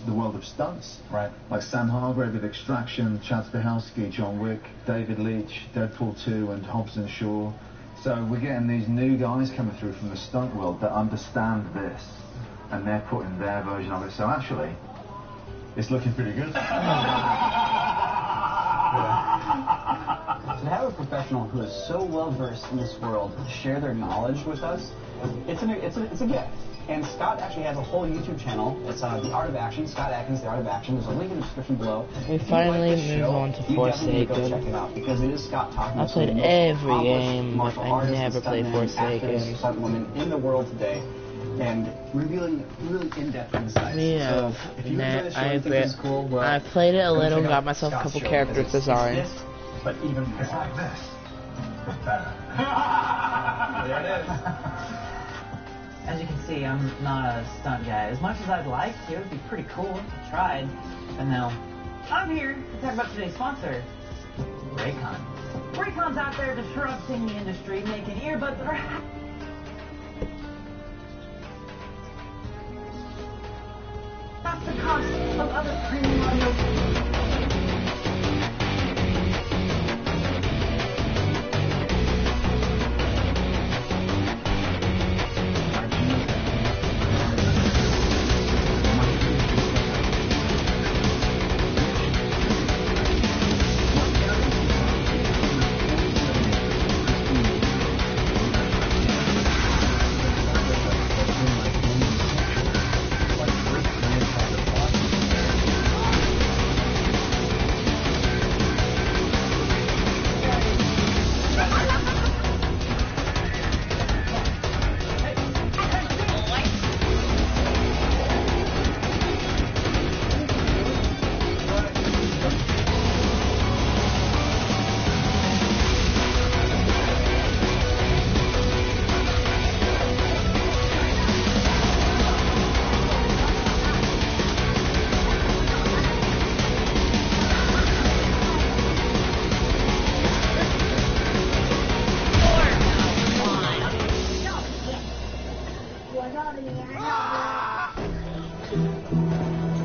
the world of stunts. Right. Like Sam Hargrave of Extraction, Chad Stahelski, John Wick, David Leitch, Deadpool 2, and Hobbs and Shaw. So we're getting these new guys coming through from the stunt world that understand this, and they're putting their version of it. So actually, it's looking pretty good. To have a professional who is so well versed in this world share their knowledge with us, it's a gift. And Scott actually has a whole YouTube channel. It's The Art of Action. Scott Atkins, The Art of Action. There's a link in the description below. We finally move on to Forsaken. Go check it out because it is Scott talking. I played every game, but I never played Forsaken. Stunt women in the world today, and revealing really in-depth insights. Yeah, so if you enjoy the show and think this is cool, well, I played it a little, check out got myself a Scott's couple show characters because it's designed. this, but even more. It's like this, but better. There it is. As you can see, I'm not a stunt guy. As much as I'd like to, it'd be pretty cool. I tried. But now, I'm here to talk about today's sponsor, Raycon. Raycon's out there disrupting the industry, making earbuds that are half the cost of other premium audio.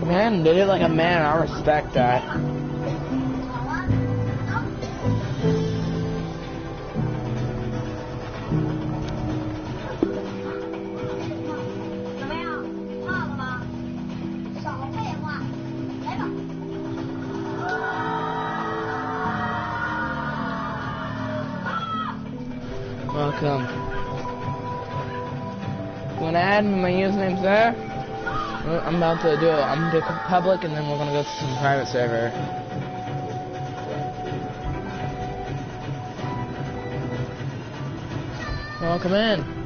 Man did it like a man, I respect that. Welcome. You wanna add me? My username's there? I'm about to do it. I'm gonna do public and then we're gonna go to some private server. Welcome in.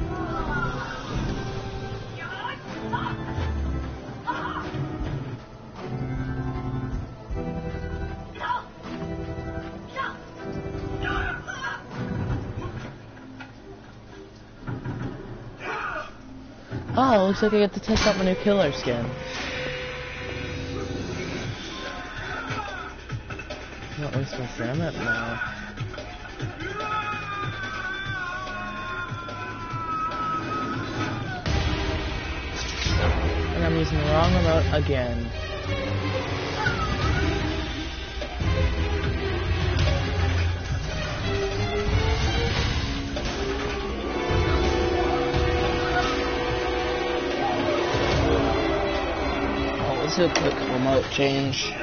Oh, looks like I get to test out my new killer skin. Not waste my stamina now. And I'm using the wrong remote again. Let's do a quick remote change.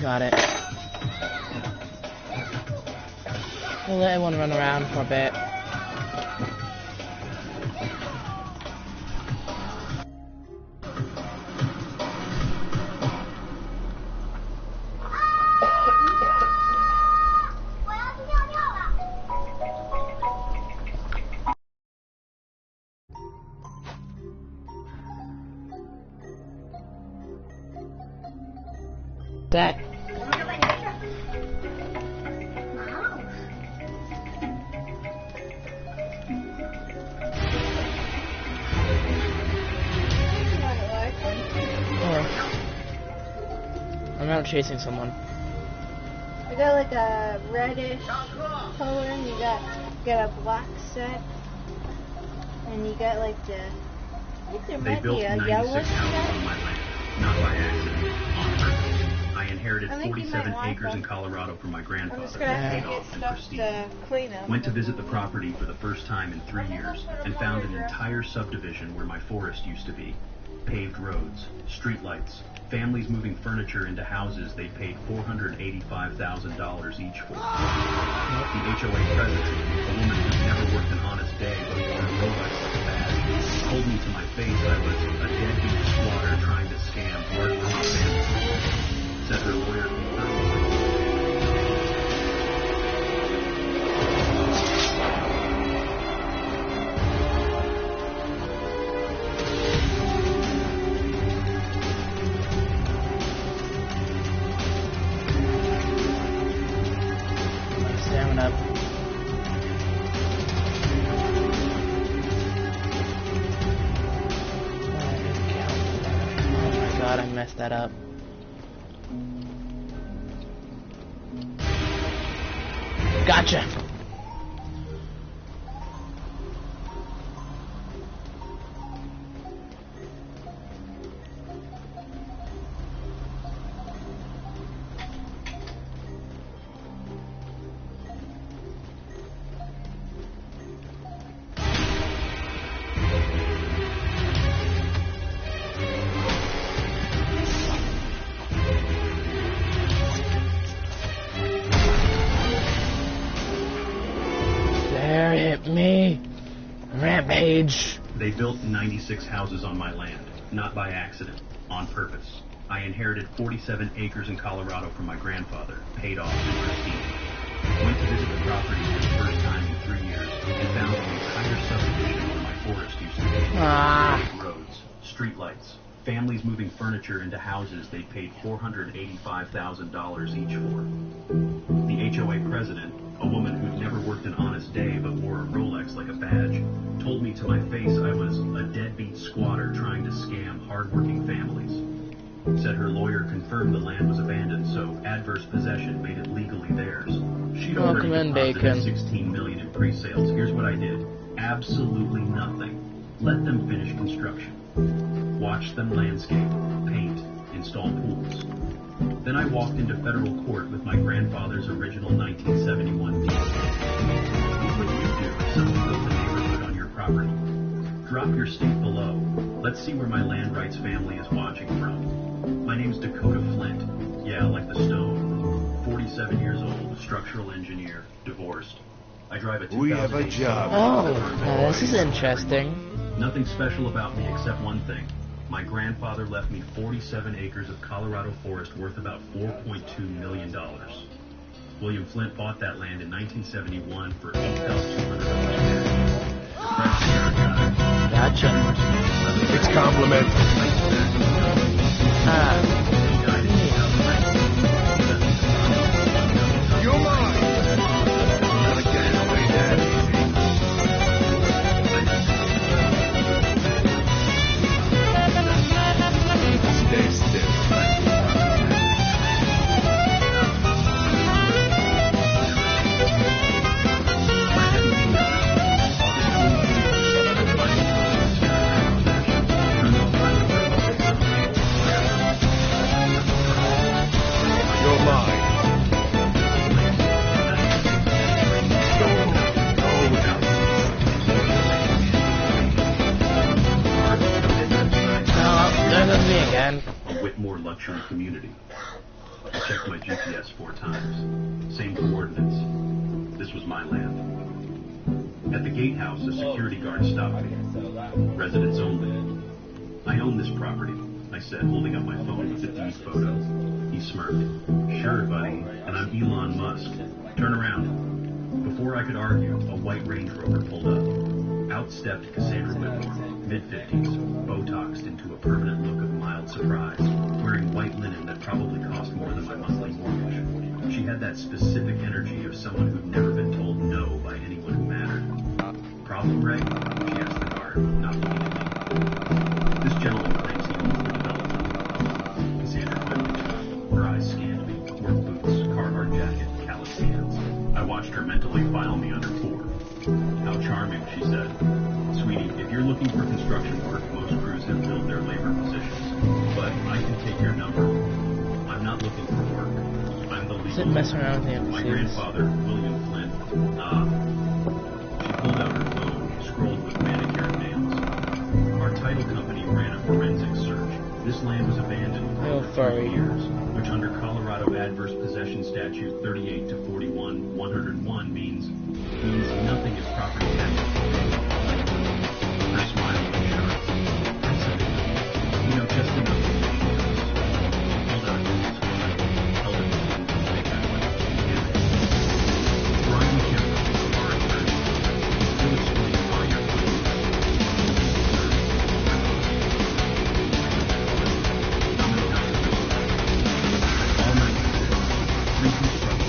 Got it. We'll let everyone run around for a bit. That. I'm out chasing someone. I got like a reddish color and you got a black set. And you got like the. I think there They might built be a 96 yellow houses on stuff. my land, not by accident, on purpose. I inherited I think you 47 might want acres in them. Colorado from my grandfather, I'm just gonna have paid to off get and stuff pristine. to clean up. Went to visit the property for the first time in 3 years and found an entire subdivision where my forest used to be. Paved roads, streetlights, families moving furniture into houses they paid $485,000 each for. The HOA president, a woman who'd never worked an honest day but wore a Rolex like a badge, told me to my face I was a deadbeat squatter trying to scam hard-working families. Said her lawyer confirmed. Stamina up. Oh my god, I messed that up. Gotcha! There, hit me! Rampage! They built 96 houses on my land, not by accident, on purpose. I inherited 47 acres in Colorado from my grandfather, paid off and pristine. Went to visit the property for the first time in 3 years and found an entire subdivision where my forest used to be. Ah. Roads, streetlights, families moving furniture into houses they paid $485,000 each for. The HOA president, a woman who'd never worked an honest day but wore a Rolex like a badge, told me to my face I was a deadbeat squatter trying to scam hardworking families. Said her lawyer confirmed the land was abandoned, so adverse possession made it legally theirs. She'd already Welcome in, deposited Bacon. $16 million in pre-sales. Here's what I did. Absolutely nothing. Let them finish construction. Watched them landscape, paint, install pools. Then I walked into federal court with my grandfather's original 1971 deed. What would you do if someone built a neighborhood on your property? Drop your state below. Let's see where my land rights family is watching from. My name's Dakota Flint. Yeah, like the stone. 47 years old, structural engineer, divorced. I drive a 2008 We have a job. Oh, now this is interesting. Nothing special about me except one thing. My grandfather left me 47 acres of Colorado forest worth about $4.2 million. William Flint bought that land in 1971 for $8,200. Gotcha. It's complimentary. Ah. You're mine. Not again, away that easy. Stay still. You're mine. No, there goes me again. A Whitmore luxury community. I checked my GPS 4 times. Same coordinates. This was my land. At the gatehouse, a security guard stopped me. Residents only. I own this property, I said, holding up my phone with a deed photo. He smirked. Sure, buddy, and I'm Elon Musk. Turn around. Before I could argue, a white Range Rover pulled up. Out stepped Cassandra Whitmore, mid-50s, Botoxed into a permanent look of mild surprise, wearing white linen that probably cost more than my monthly mortgage. She had that specific energy of someone who'd never been told no by anyone who mattered. Problem, Ray? She asked the guard, not looking at me. This gentleman claims he owns the development. Cassandra quickly stopped. Her eyes scanned me. Work boots, Carhartt jacket, calloused hands. I watched her mentally file me under 4. How charming, she said. Sweetie, if you're looking for construction work, most crews have filled their labor positions. But I can take your number. I'm not looking for work. I'm the legal. Sit messing around with him. My grandfather, William Flint. She pulled out her phone, scrolled with manicured nails. Our title company ran a forensic search. This land was abandoned for over 3 years, which under Colorado Adverse Possession Statute 38 to 41, 101 means nothing if property taxes. Her smile was sharp. I said, you know, just enough to change us. Hold on. Held it to make that one. Brian Kemper, our attorney. He'll explain why you're doing this. I'm an activist. All my reconstruction.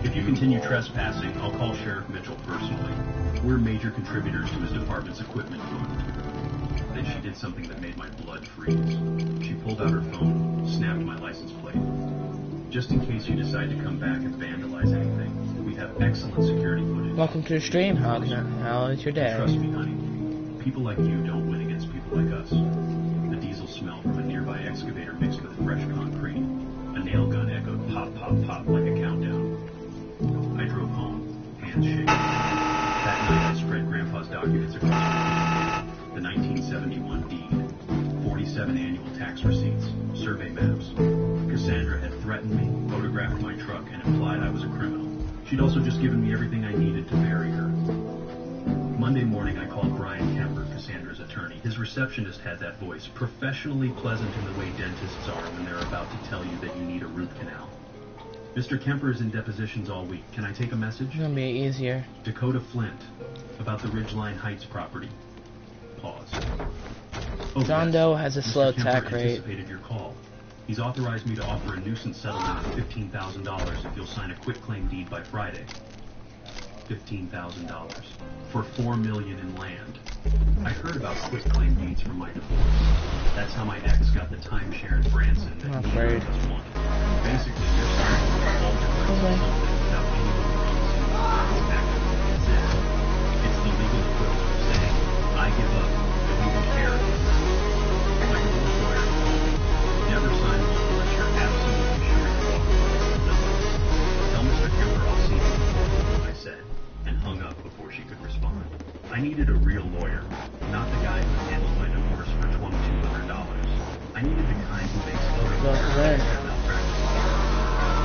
If you continue trespassing, I'll call Sheriff Mitchell personally. We're major contributors to his department's equipment fund. Then she did something that made my blood freeze. She pulled out her phone, snapped my license plate. Just in case you decide to come back and vandalize anything, we have excellent security footage. Welcome to the stream. How is your day? Trust me, honey. People like you don't win against people like us. The diesel smell from a nearby excavator mixed with fresh concrete. A nail gun echoed pop, pop, pop like a countdown. I drove home, hands shaking. That night I spread Grandpa's documents across the 1971 deed, 47 annual tax receipts, survey maps. Cassandra had threatened me, photographed my truck, and implied I was a criminal. She'd also just given me everything I needed to bury her. Monday morning I called Brian Kemper, Cassandra's attorney. His receptionist had that voice, professionally pleasant in the way dentists are when they're about to tell you that you need a root canal. Mr. Kemper is in depositions all week. Can I take a message? It's gonna be easier. Dakota Flint, about the Ridgeline Heights property. Pause. Oh, John yes. Doe has a slow Mr. Kemper attack rate. anticipated your call. He's authorized me to offer a nuisance settlement of $15,000 if you'll sign a quitclaim deed by Friday. $15,000 for $4 million in land. I heard about quitclaim deeds from my divorce. That's how my ex got the timeshare in Branson that I'm neither afraid. of us wanted. Basically, you're starting with a fault something without anyone promising it's actually exist. It's the legal equivalent of saying, I give up, but we will care. My divorce lawyer told me, never sign one unless you're absolutely sure you're walking. Tell Mr. Kemper I'll see him, I said, and hung up before she could respond. I needed a real lawyer, not the guy who handled my divorce for $2,200. I needed the kind who makes photos of malpractice.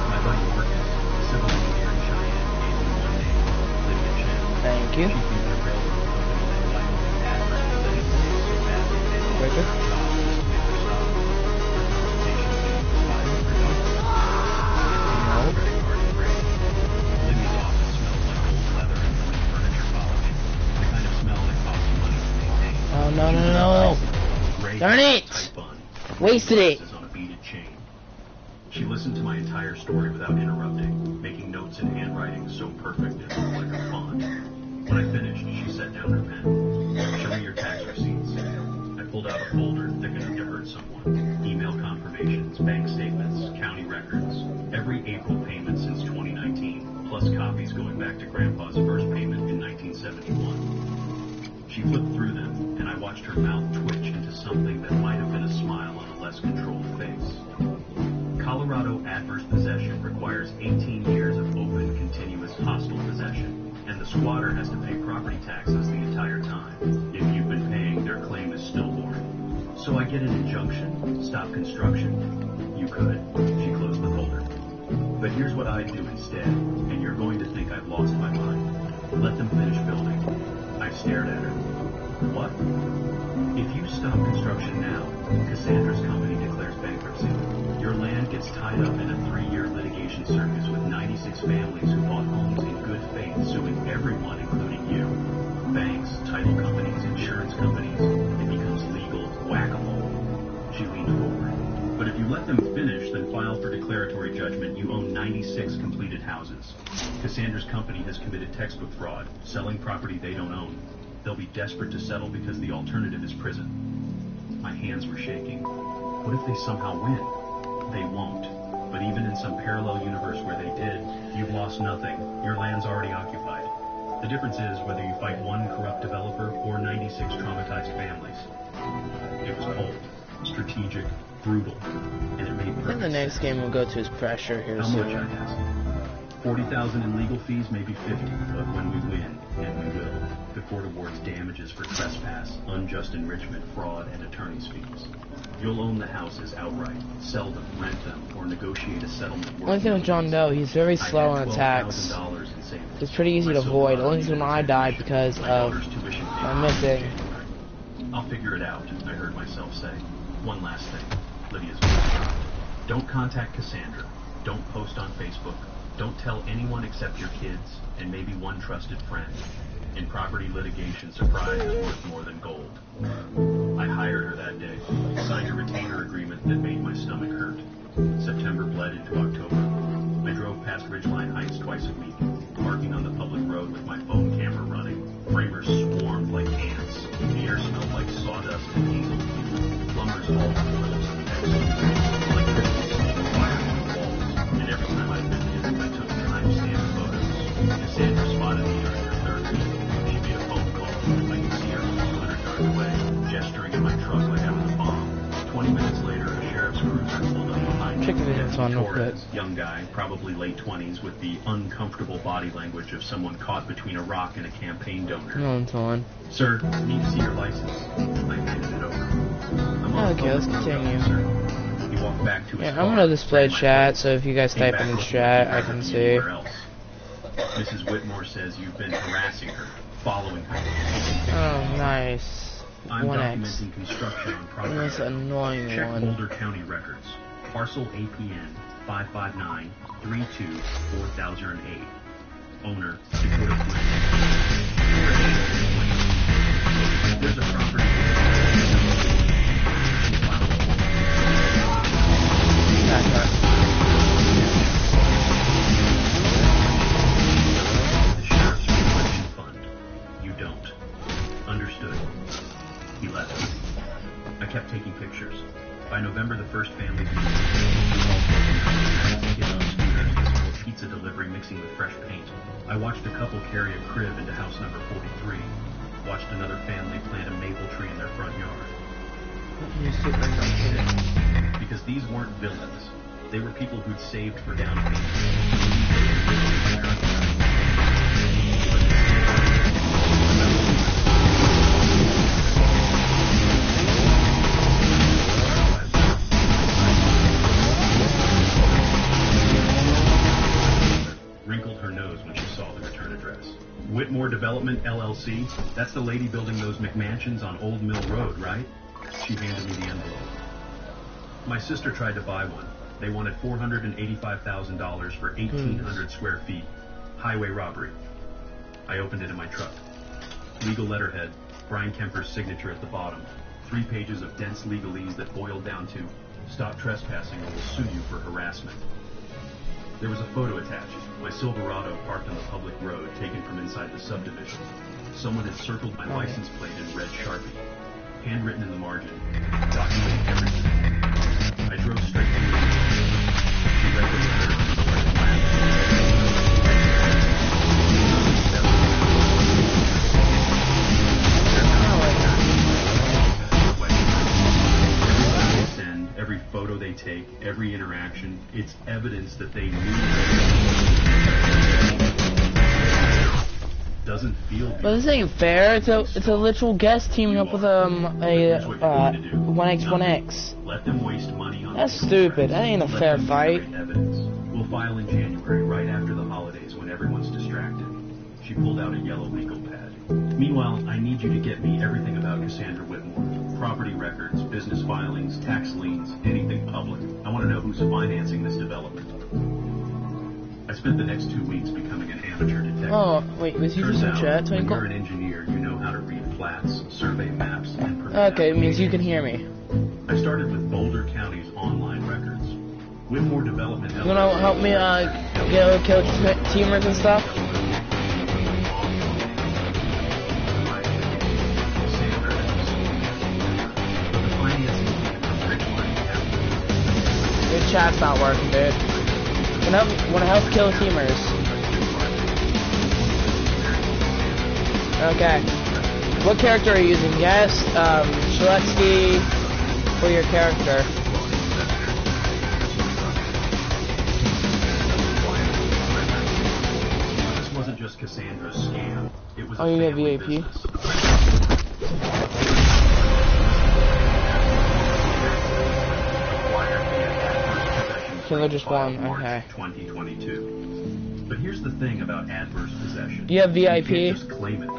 My buddy Marcus, civil engineer in Cheyenne, gave me one name, Lydia Chen. Thank you. She'd be the railroad company that Wyoming adverse possession was so bad that they Very good. her job was to make her stop. Her compensation fee was $500. Credit card and break. Libby's office smelled like old leather and wood furniture polish. The kind of smell that costs money to maintain. Oh, no, no, no. Darn it! Wasted it. On a beaded chain. She listened to my entire story without interrupting, making notes in handwriting so perfect it looked like a font. When I finished, she set down her pen. Show me your tax receipts. I pulled out a folder thick enough to hurt someone. Email confirmations, bank statements, county records, every April payment since 2019, plus copies going back to Grandpa's first payment in 1971. She flipped through them, and I watched her mouth twitch into something that might have been a smile on a less controlled face. Colorado adverse possession requires 18 years of open, continuous, hostile possession, and the squatter has to pay property taxes the entire time. If you've been paying, their claim is stillborn. So I get an injunction, stop construction. You could. She closed the folder. But here's what I'd do instead, and you're going to think I've lost my mind. Let them finish building. I stared at her. What? If you stop construction now, Cassandra's company declares bankruptcy. Your land gets tied up in a 3-year litigation circus with 96 families who bought homes in good faith, suing everyone, including you. Banks, title companies, insurance companies. It becomes legal whack-a-mole. She leaned forward. But if you let them finish, then file for declaratory judgment, you own 96 completed houses. Cassandra's company has committed textbook fraud, selling property they don't own. They'll be desperate to settle because the alternative is prison. My hands were shaking. What if they somehow win? they won't. But even in some parallel universe where they did, you've lost nothing. Your land's already occupied. The difference is whether you fight one corrupt developer or 96 traumatized families. It was cold, strategic, brutal, and it made perfect And the next sense. game we'll go to is Pressure here How much, soon. I asked. 40,000 in legal fees, maybe 50, but when we win, and we will, the court awards damages for trespass, unjust enrichment, fraud, and attorney's fees. You'll own the houses outright, sell them, rent them, or negotiate a settlement. Only thing with John Doe, he's very slow on attacks. It's pretty easy to avoid. Only reason I died because of my missing. I'll figure it out, I heard myself say. One last thing. Lydia's voice. Don't contact Cassandra. Don't post on Facebook. Don't tell anyone except your kids and maybe one trusted friend. In property litigation, surprise is worth more than gold. I hired her that day, signed a retainer agreement that made my stomach hurt. September bled into October. I drove past Ridgeline Heights twice a week, parking on the public road with my phone camera running. Framers swarmed like ants. The air smelled like sawdust and diesel fuel. Plumbers hauled oils and Pepsi. Like Christmas smoke fire on the walls. And every time I visited, I took timestamp photos. Cassandra spotted me during her third week. She made a phone call. I could see her from 200 yards away, gesturing at my truck like I was a bomb. 20 minutes later, a sheriff's cruiser pulled up behind me. Check the videos on real quick. Young guy, probably late 20s, with the uncomfortable body language of someone caught between a rock and a campaign donor. No, it's on. Sir, need to see your license. I handed it over. I'm on the Okay, let's phone with the road continue. officer. He walked back to his Yeah, I'm car, gonna display ran my chat, phone, so if you guys came type back in the looking chat, like I you'd can rather be see. anywhere else. Mrs. Whitmore says you've been harassing her, following her. Oh, nice. I'm 1x. documenting construction on property. This annoying Check one. Boulder County records. Parcel APN 559-32-4008. Owner Dakota Flynn. There's a property. The sheriff's reflection fund. You don't. Understood. He left. I kept taking pictures. By November, the first family kids on scooters, this pizza delivery mixing with fresh paint. I watched a couple carry a crib into house number 43. Watched another family plant a maple tree in their front yard. Because these weren't villains. They were people who'd saved for down wrinkled her nose when she saw the return address. Whitmore Development, LLC? That's the lady building those McMansions on Old Mill Road, right? She handed me the envelope. My sister tried to buy one. They wanted $485,000 for 1,800 square feet. Highway robbery. I opened it in my truck. Legal letterhead, Brian Kemper's signature at the bottom. 3 pages of dense legalese that boiled down to, stop trespassing or we'll sue you for harassment. There was a photo attached. My Silverado parked on the public road, taken from inside the subdivision. Someone had circled my license plate in red Sharpie. Handwritten in the margin. Documenting everything. I drove straight to her. She read the letter and started laughing. Every photo they take, every interaction, it's evidence that they knew. Doesn't feel good. But this ain't fair. It's a literal guest teaming up with a 1x1x. Let them waste money on That's stupid. That ain't a Let fair them fight. generate evidence. We'll file in January, right after the holidays, when everyone's distracted. She pulled out a yellow legal pad. Meanwhile, I need you to get me everything about Cassandra Whitmore. Property records, business filings, tax liens, anything public. I want to know who's financing this development. I spent the next 2 weeks becoming an amateur detective. Oh, wait, was you Turns just in out, chat, when Twinkle? you're an engineer, you know how to read plats, survey maps, and permit Okay, it means you can hear me. I started with Boulder County's online records. Whitmore Development. You wanna help me get kill teamers and stuff? Your chat's not working, dude. Wanna help kill teamers. Okay. What character are you using? Yes, Shaletsky for your character. This wasn't just Cassandra's scam. It was Oh, a you get family VIP? business. Killer just won. March Okay. 2022. But here's the thing about adverse possession. You have VIP? You can't just claim it.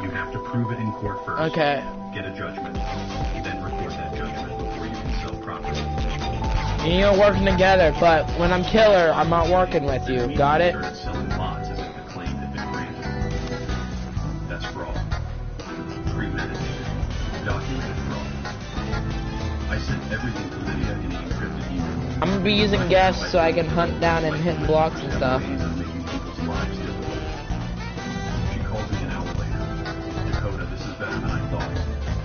You have to prove it in court first. Okay. Get a judgment. Then record that judgment before you can sell property. And you're working together, but when I'm killer, I'm not working with you. Got it? Started selling lots as if the claim had been granted. That's fraud. Premeditated. Documented fraud. I sent everything to Lydia in an encrypted email. I'm gonna be using guests so I can hunt down and hit blocks and stuff. Ways of making people's lives difficult. She called me an hour later. Dakota, this is better than I thought.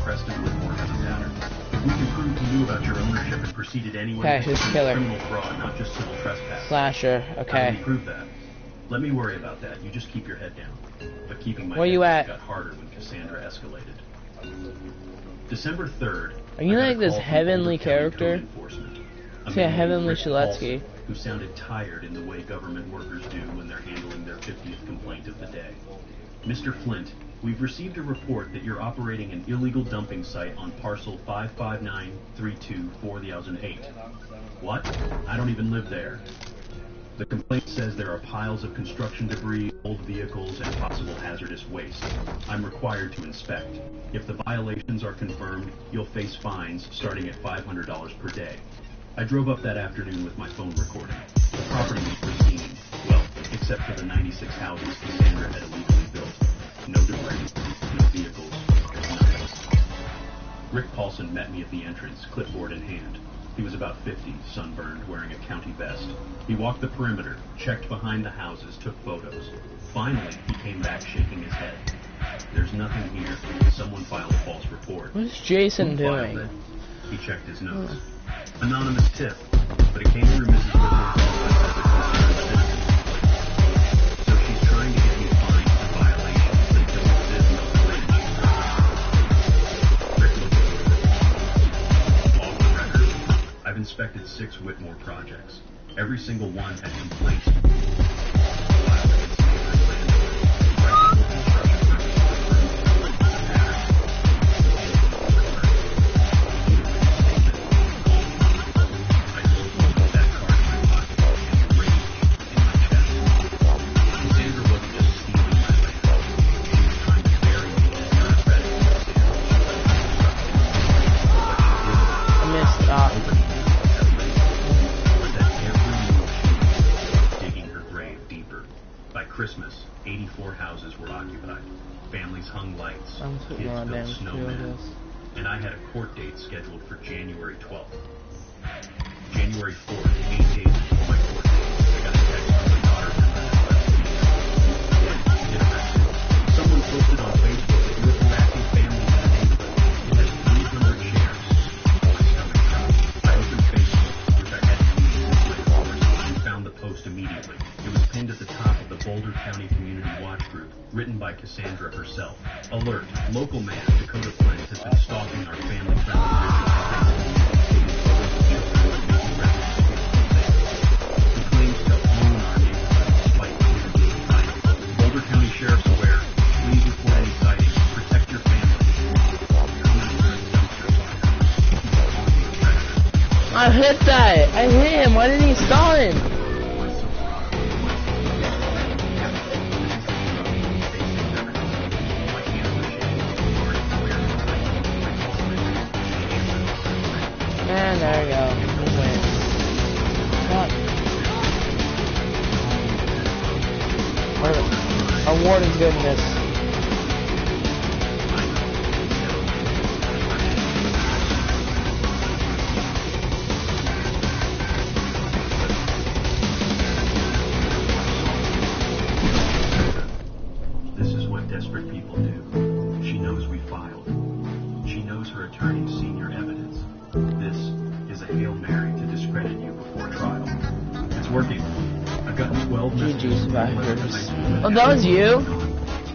Preston Whitmore has a pattern. If we can prove he knew about your ownership and proceeded anyway, Okay, who's the killer? criminal fraud, not just civil trespass. Slasher. How do Okay. we prove that? Let me worry about that. You just keep your head down. But keeping my Where head you down at? got harder when Cassandra escalated. December 3rd. Are you I got like a this call from heavenly Boulder County character? Code Enforcement. A See, a man named heavenly Rick Shiletsky. Paulson, who sounded tired in the way government workers do when they're handling their 50th complaint of the day. Mr. Flint, we've received a report that you're operating an illegal dumping site on parcel 559324008. What? I don't even live there. The complaint says there are piles of construction debris, old vehicles, and possible hazardous waste. I'm required to inspect. If the violations are confirmed, you'll face fines starting at $500 per day. I drove up that afternoon with my phone recording. The property was pristine. Well, except for the 96 houses Cassandra had illegally built. No debris, no vehicles, nothing. Rick Paulson met me at the entrance, clipboard in hand. He was about 50, sunburned, wearing a county vest. He walked the perimeter, checked behind the houses, took photos. Finally, he came back shaking his head. There's nothing here. Someone filed a false report. What's Jason Who filed doing? it? He checked his notes. Anonymous tip, but it came through Mrs. Whitmore's office as a concerned citizen. So she's trying to get me fined for violations that don't exist on the range. Rick looked at me. Off the record, I've inspected 6 Whitmore projects. Every single one had complaints. Violations of neighbors' land. Questionable construction Christmas, 84 houses were occupied. Families hung lights, kids built snowmen, and I had a court date scheduled for January 12th. January 4th, 8 days before my court date, I got a text from my daughter from the arrested. Someone posted on Facebook that you were harassing families in the neighborhood. It has 300 shares. My stomach dropped. I opened Facebook, which I had to use this way, of course, and found the post immediately. It was pinned at the top of the Boulder County Community Watch Group, written by Cassandra herself. Alert, local man Dakota Flint has been stalking our family-friendly ridges on Facebook, taking photos of children making records. He claims to own our neighborhood despite clear being titles. Boulder County Sheriff's aware. Please report any sightings. Protect your family. I hit that! I hit him! Why didn't he stall him? And there we go. We win. Fuck. Our warden's good in this. This is what desperate people do. She knows we filed. She knows her attorney's seen your evidence. This is a Hail Mary to discredit you before It's working. I've gotten 12 messages. survivors. Oh, that was you?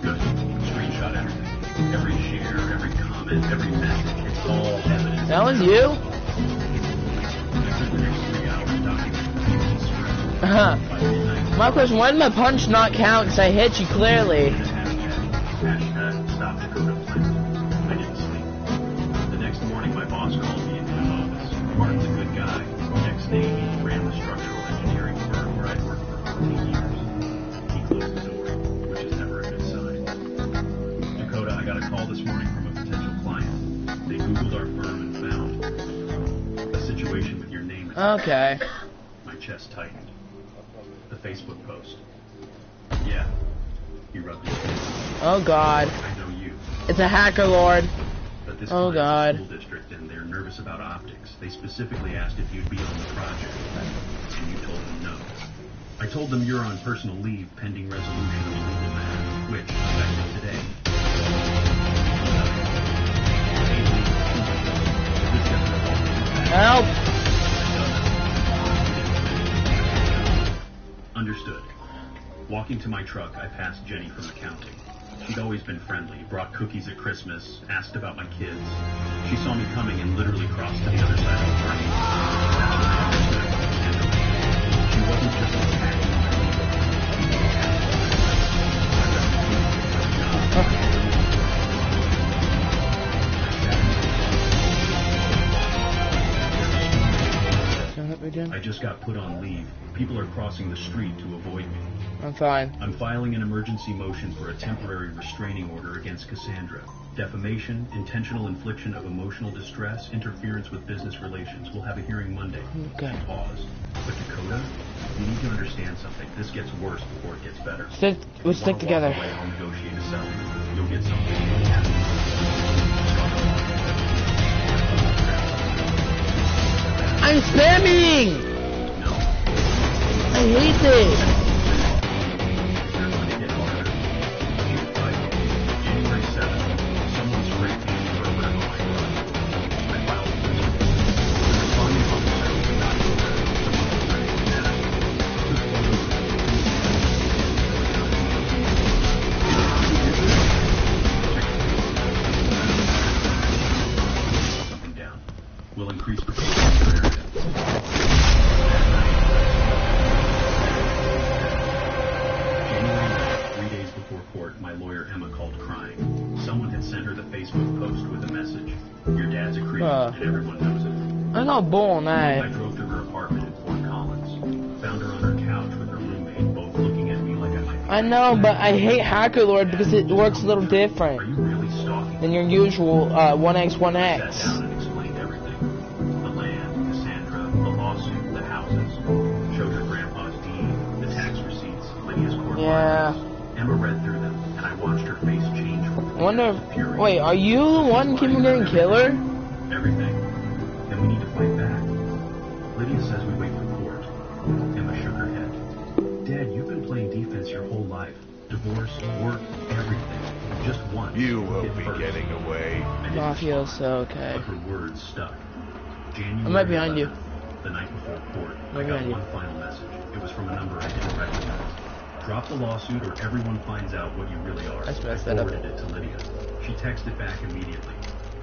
Good. Screenshot everything. Every share, every comment, every message. It's all evidence. That was you? My question, why did my punch not count? Because I hit you clearly. Hashtag stop Dakota Flint. I didn't sleep. The next morning, my boss called me into his office. Martin's a good guy. Next day, he ran the structural engineering firm where I'd worked for 14 years. He closed the door, which is never a good sign. Dakota, I got a call this morning from a potential client. They Googled our firm and found a situation with your name. Okay. My chest tightened. The Facebook post. Yeah. He rubbed his face. Oh God. I know you. It's a hacker lord. But this Oh client's God. a school district and they're nervous about optics. They specifically asked if you'd be on the project. And you told them no. I told them you're on personal leave pending resolution of a legal matter, which effective today. Help! Understood. Walking to my truck, I passed Jenny from accounting. She'd always been friendly, brought cookies at Christmas, asked about my kids. She saw me coming and literally crossed to the other side of the parking lot. That's when I understood about Cassandra. She wasn't just attacking my people. She was attacking my reputation, I just got put on leave. People are crossing the street to avoid me. I'm fine. I'm filing an emergency motion for a temporary restraining order against Cassandra. Defamation, intentional infliction of emotional distress, interference with business relations. We'll have a hearing Monday. Okay. Pause. But Dakota, you need to understand something. This gets worse before it gets better. We'll stick together. I'll negotiate a settlement. You'll get something. I'm spamming! No. I hate this! They're going to get harder. Shoot fight. January 7th, someone sprayed me for a red line. I filed a police report. The responding officer was not aware of someone already dead. Took photos of something down. We'll increase patrol in your area. January 9th, 3 days before court, my lawyer Emma called crying. Someone had sent her the Facebook post with a message. Your dad's a creep, and everyone knows it. I'm not bull on I that. drove to her apartment in Fort Collins. Found her on her couch with her roommate, both looking at me like I might be. I know, but I hate Hacker Lord because it works a little Are different you really stalking? than your usual Sat 1x1x. down and explained everything. The land, Cassandra, the lawsuit, the houses. Showed her grandpa's deed, the tax receipts, Lydia's court Yeah. filings. Emma read through them, and I watched her face change from I wonder. to fury. Wait, are you the one keeping getting killer? Everything. And we need to fight back. Lydia says we wait for court. Emma shook her head. Dad, you've been playing defense your whole life. Divorce, work, everything. Just once. You will Hit be first. getting away. I didn't Mafia, respond, so okay. But her words stuck. January I'm right behind you. 11th, the night before court, I Right got behind you. one final message. It was from a number I didn't recognize. Drop the lawsuit or everyone finds out what you really are. Let's I mess that up. forwarded it to Lydia. She texted back immediately.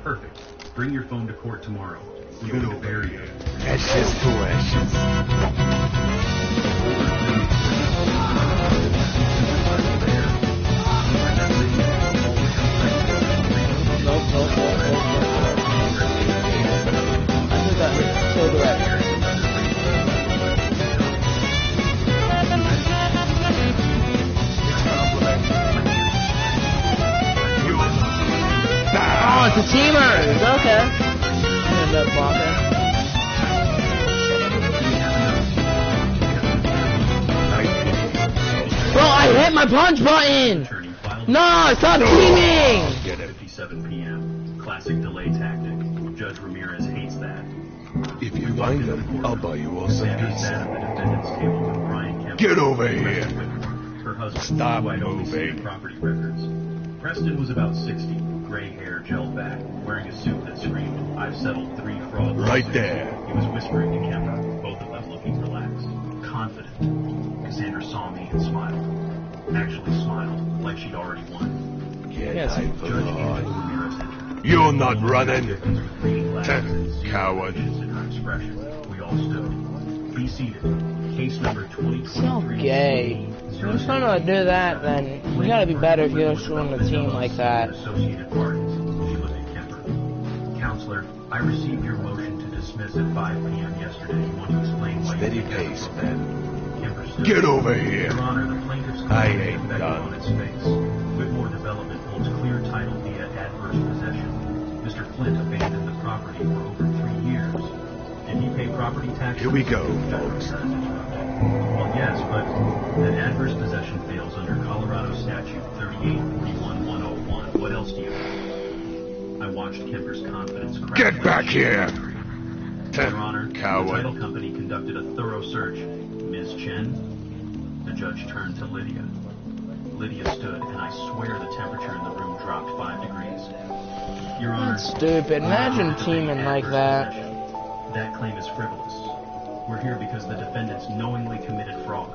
Perfect. Bring your phone to court tomorrow. We're going to bury you. Ashes to ashes. Nope. I did that so direct. Oh, it's a teamer! It's okay. End up blocking. Bro, I hit my punch button! No, stop teaming! 57 p.m. Classic delay tactic. Judge Ramirez hates that. If you find them, I'll buy you all some Sandra pizza. sat at the defendant's table with Brian Kemp. Get over here. Her husband, Stop who I'd only seen in moving. property records. Preston was about 60, gray hair, gelled back, wearing a suit that screamed, "I've settled 3 fraud Right lawsuits." there. He was whispering to Kemper, both of them looking relaxed. confident. Cassandra saw me and smiled. Actually smiled, like she'd already won. Yes. Judge Angela Ramirez entered. You're not running. Victims with green glasses and zero Coward. emotions in her expression. We all stood. Be seated. Case number 2023. So gay. If you're trying to do that, then you gotta be better if you're showing a team like that. Associated parties. She looked at Kemper. Counselor, I received your motion to dismiss at 5 p.m. yesterday. You want to explain why Steady you think pace, that's man. appropriate? Kemper stood. Get over here. Your Honor, the plaintiff's I claim ain't is done. on its face. Whitmore Development holds clear title via adverse possession. Mr. Flint abandoned the property for over 3 years. Did he pay property taxes? Here we go, folks. Well, yes, but an adverse possession fails under Colorado Statute 3841-101. What else do you have? I watched Kemper's confidence crash. Get back here. Your Honor, the title Coward. company conducted a thorough search. Ms. Chen? The judge turned to Lydia. Lydia stood, and I swear the temperature in the room dropped 5 degrees. Your Honor, That's stupid. Imagine teaming like that. that claim is frivolous. We're here because the defendants knowingly committed fraud.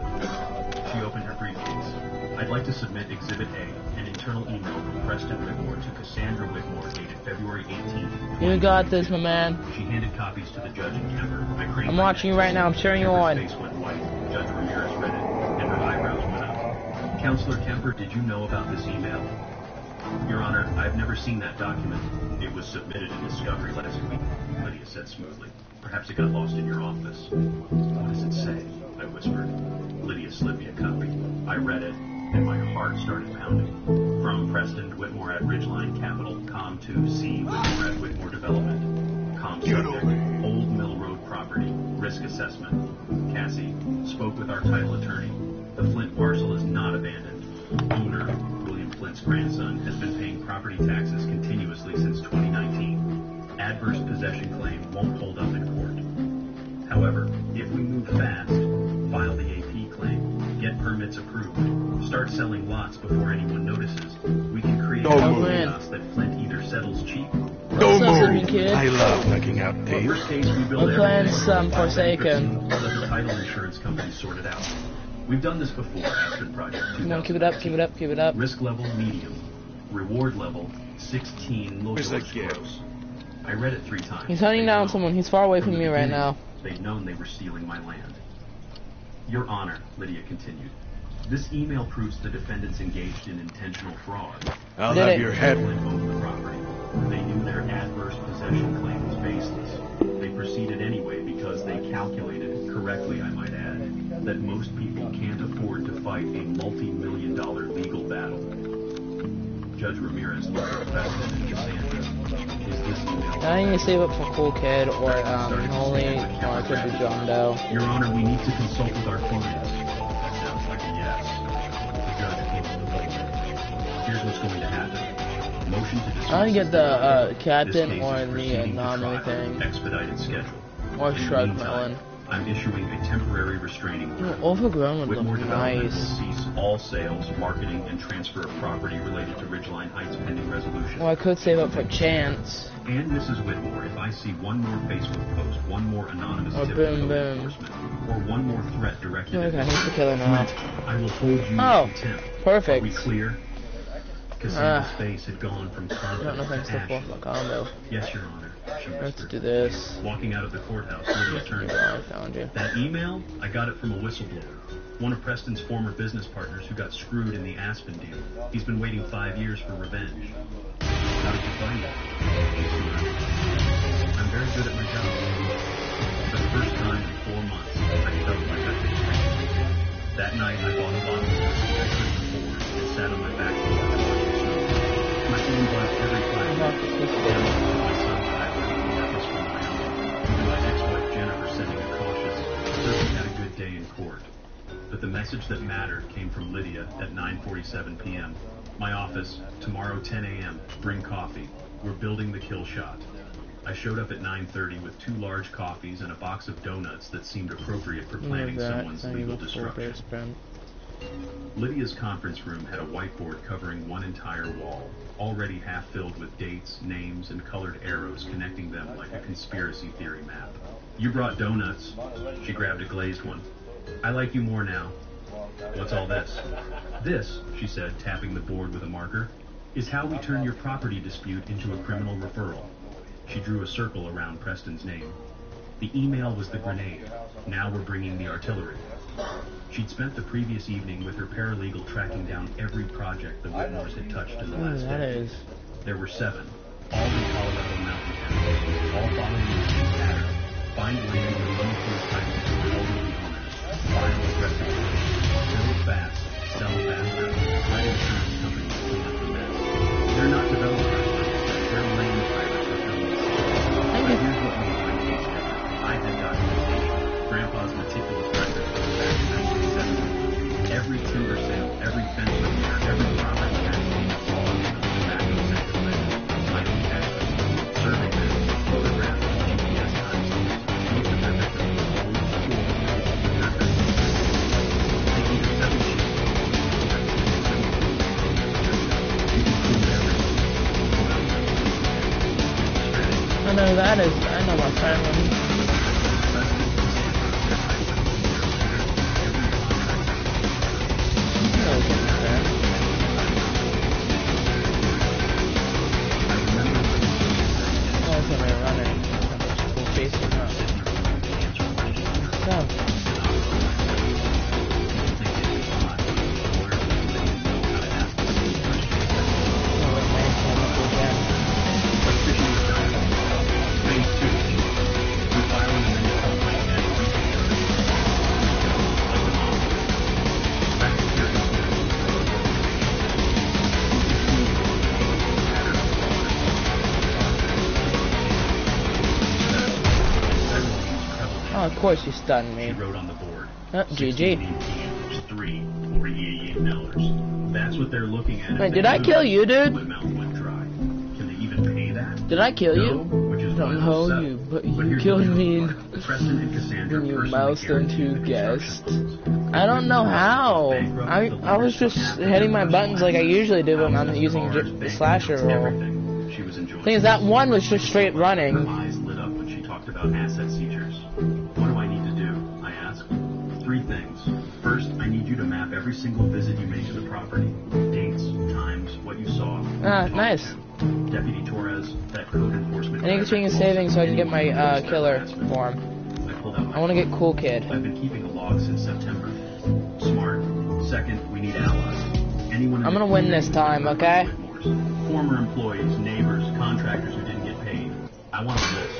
She opened her briefcase. I'd like to submit Exhibit A, an internal email from Preston Whitmore to Cassandra Whitmore dated February 18th. You got this, my man. She handed copies to the judge and Kemper. I craned I'm my watching you neck. right now. I'm cheering you Kemper's on. face went white. Judge Ramirez read it, and her eyebrows went up. Counselor Kemper, did you know about this email? Your Honor, I've never seen that document. It was submitted in discovery last week, Lydia said smoothly. Perhaps it got lost in your office. What does it say? I whispered. Lydia slid me a copy. I read it, and my heart started pounding. From Preston Whitmore at Ridgeline Capital, Com to C. Whitmore at Whitmore Development. Com subject, Old Mill Road property, risk assessment. Cassie, spoke with our title attorney. The Flint parcel is not abandoned. Owner, William Flint's grandson, has been paying property taxes continuously since 2019. Adverse possession claim won't hold up in court. However, if we move fast, file the AP claim, get permits approved, start selling lots before anyone notices, we can create Don't a move. chaos that Flint either settles cheap. Don't What's up, move. kid? I love knocking out Well, tape. worst case, we build I'm playing everything, some file Forsaken. bankruptcy, let the title insurance company sort it out. We've done this before, Aspen Project 2000. Come on, keep it up, keep it up, keep it up. Risk level medium. Reward level 16 Where's that Logos gift? gross. I read it 3 times. He's hunting They'd down known. someone. He's far away from the me right beginning, now. They'd known they were stealing my land. Your Honor, Lydia continued. This email proves the defendants engaged in intentional fraud. I'll Did have it. your head. Flint owned the property. They knew their adverse possession claim was baseless. They proceeded anyway because they calculated, correctly I might add, that most people can't afford to fight a multi-million-dollar legal battle. Judge Ramirez looked at Preston and Cassandra. Is this email? I need to save up for Cool Kid or Holy, or it could be John Doe. Your Honor, we need to consult with our clients. That sounds like a yes. The judge closed the folder. Here's what's going to happen. Motion to dismiss. I want to get the This captain case or is the proceeding to anomaly trial, thing. expedited schedule. Or In the Shrug meantime, Melon. I'm issuing a temporary restraining Ooh, order. overgrown would Whitmore look Development will nice. cease all sales, marketing, and transfer of property related to Ridgeline Heights pending resolution. Well, I could save up for Chance. And Mrs. Whitmore, if I see one more Facebook post, one more anonymous Or tip boom, to code boom. enforcement, or one more threat directed Okay, at he's the killer now. Flint, I will hold you Oh, in contempt. perfect. Are we clear? Cassandra's face had gone from I don't know if I can confidence still to pull ashen. off my combo. Yes, Your Honor, she Let's whispered. do this. Walking out of the courthouse, Lydia turned to I me. found you. That email, I got it from a whistleblower. One of Preston's former business partners who got screwed in the Aspen deal. He's been waiting 5 years for revenge. How did you find it? I'm very good at my job. For the first time in 4 months, I felt like I could scream. That night, I bought a bottle of whiskey I couldn't afford and sat on my back porch watching snow. My phone blasts every 5 minutes. My son Tyler, Marcus from Wyoming, and my ex-wife Jennifer sending a cautious, "Certainly had a good day in court." But the message that mattered came from Lydia at 9:47 p.m. My office, tomorrow 10 a.m., bring coffee. We're building the kill shot. I showed up at 9:30 with 2 large coffees and a box of donuts that seemed appropriate for planning someone's legal destruction. Lydia's conference room had a whiteboard covering one entire wall, already half filled with dates, names, and colored arrows connecting them like a conspiracy theory map. You brought donuts. She grabbed a glazed one. I like you more now. What's all this? This, she said, tapping the board with a marker, is how we turn your property dispute into a criminal referral. She drew a circle around Preston's name. The email was the grenade. Now we're bringing the artillery. She'd spent the previous evening with her paralegal tracking down every project the Whitmores had touched in the last day. There were 7, all in Colorado mountain towns, all following the same pattern. Find land or loan through title to elderly owners. File aggressive claims. Build fast. Sell faster. Let insurance companies clean up the mess. They're not developers. They're land pirates with no license. But here's what made my case different. I had documentation. Grandpa's meticulous record goes back to 1970. Every timber sale, every fence repair, every property tax payment, all of the tobacco sector ledger, title tax receipts, survey maps, photographs, GPS timestamps. Most of their victims were old, poor, records. They needed 7 sheets. I know that is. I know my family. Of course you stunned me. She wrote on the board. GG. $348. That's what they're looking at. Wait, did I kill you, dude? My mouth went dry. Can they even pay that? Did I kill you? Which is I don't know you, but you killed me Preston and Cassandra when you personally milestone guaranteed 2 the guessed. construction funds. I don't know how. I was just hitting my buttons like I usually do when I'm using the slasher roll. She was enjoying. Thing is, that one was just straight running. Her eyes lit up when she talked about asset seizures. What do I need to do? I asked. 3 things. First, I need you to map every single visit you made to the property. Dates, times, what you saw. Nice. Deputy Torres, that code enforcement. I need to change saving so I can get my killer form. I want to get Cool Kid. I've been keeping a log since September. Smart. Second, we need allies. Anyone I'm gonna win this time, okay? Former employees, neighbors, contractors who didn't get paid. I want a list.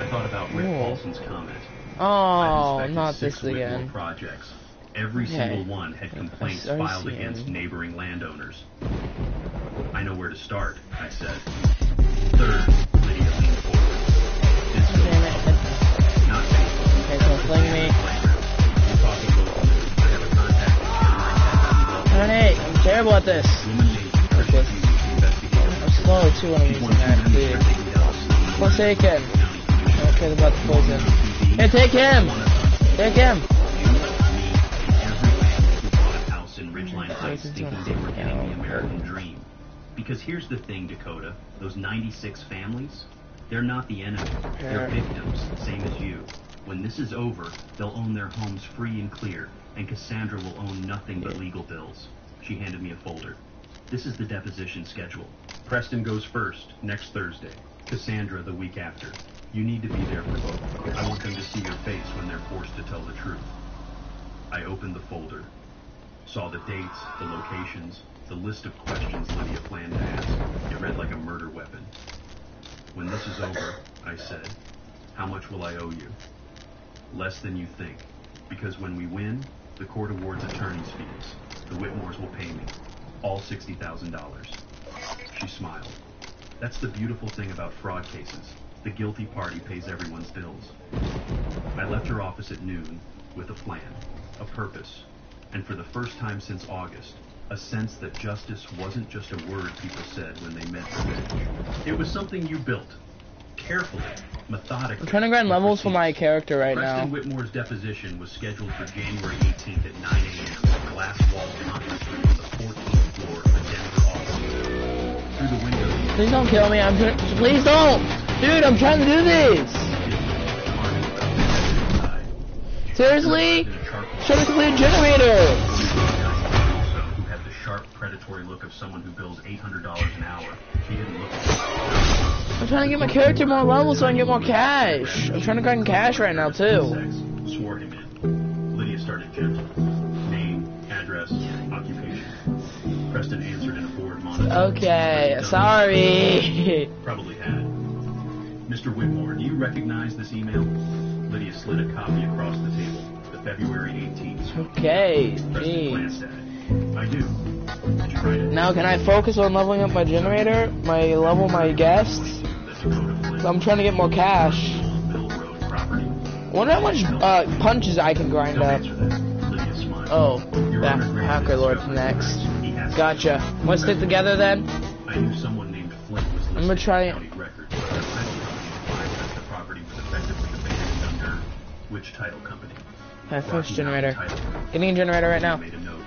I thought about Rick Paulson's comment. Oh, not 6 this Whitmore again. projects. Every single one had complaints filed against neighboring landowners. I know where to start, I said. Third, Lydia leaned forward. Damn it. Not Facebook. Okay, so fling me. You're talking local news. I have a contact in Caroline. Honey, I'm terrible at this. I'm slow too when I'm using that, dude. Forsaken. I don't care about the poison. Here, take him! Take him! Because here's the thing, Dakota. Those 96 families, they're not the enemy. They're victims, same as you. When this is over, they'll own their homes free and clear, and Cassandra will own nothing but legal bills. She handed me a folder. This is the deposition schedule. Preston goes first, next Thursday. Cassandra the week after. You need to be there for both. I want them to see your face when they're forced to tell the truth. I opened the folder, saw the dates, the locations, the list of questions Lydia planned to ask. It read like a murder weapon. When this is over, I said, how much will I owe you? Less than you think. Because when we win, the court awards attorney's fees. The Whitmores will pay me. All $60,000. She smiled. That's the beautiful thing about fraud cases. The guilty party pays everyone's bills. I left her office at noon with a plan, a purpose, and for the first time since August, a sense that justice wasn't just a word people said when they meant revenge. It was something you built, carefully, methodically. I'm trying to grind levels for my character right now. Preston Whitmore's deposition was scheduled for January 18th at 9 a.m. in the glass wall conference room on the 14th floor of the Denver office. Through the window. Please don't kill me. Please don't! Dude, I'm trying to do this! Seriously? Show me complete generator! Who had the sharp, predatory look of someone who bills $800 an hour. He didn't look I'm trying to get my character more level so I can get more cash. I'm trying to grind cash right now too. Swore him in. Lydia started gentle. Name, address, occupation. Preston answered in a board monitor. Okay, sorry. Probably had. Mr. Whitmore, do you recognize this email? Lydia slid a copy across the table. The February 18th. Okay, Preston glanced at it. I do. Did you write it? now can I focus on leveling up my generator? My guests? I'm trying to get more cash. I wonder how much punches I can grind up. Oh, that hacker lord's next. Gotcha. Let's stick together then. I knew someone named Flint was I'm gonna try. Which title company? First generator. Getting a generator right now. Made a note.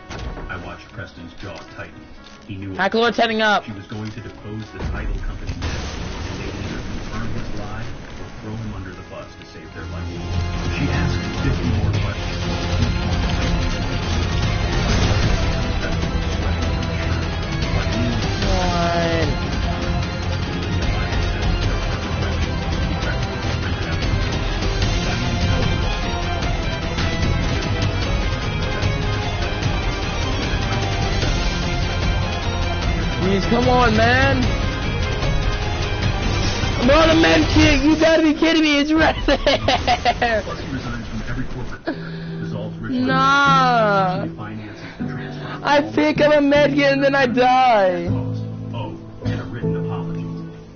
I watched Preston's jaw tighten. He knew hacker lord's heading up. she was going to depose the title company men, and they would either confirm his lie or throw him under the bus to save their life. She asked 50 more questions. Please, come on, man. I'm on a med kit. You gotta be kidding me. It's right there. Plus he resigns from every corporate board, dissolves rich Nah. finances the transfer. I pick up a med kit and then I die. Oh, and a written apology.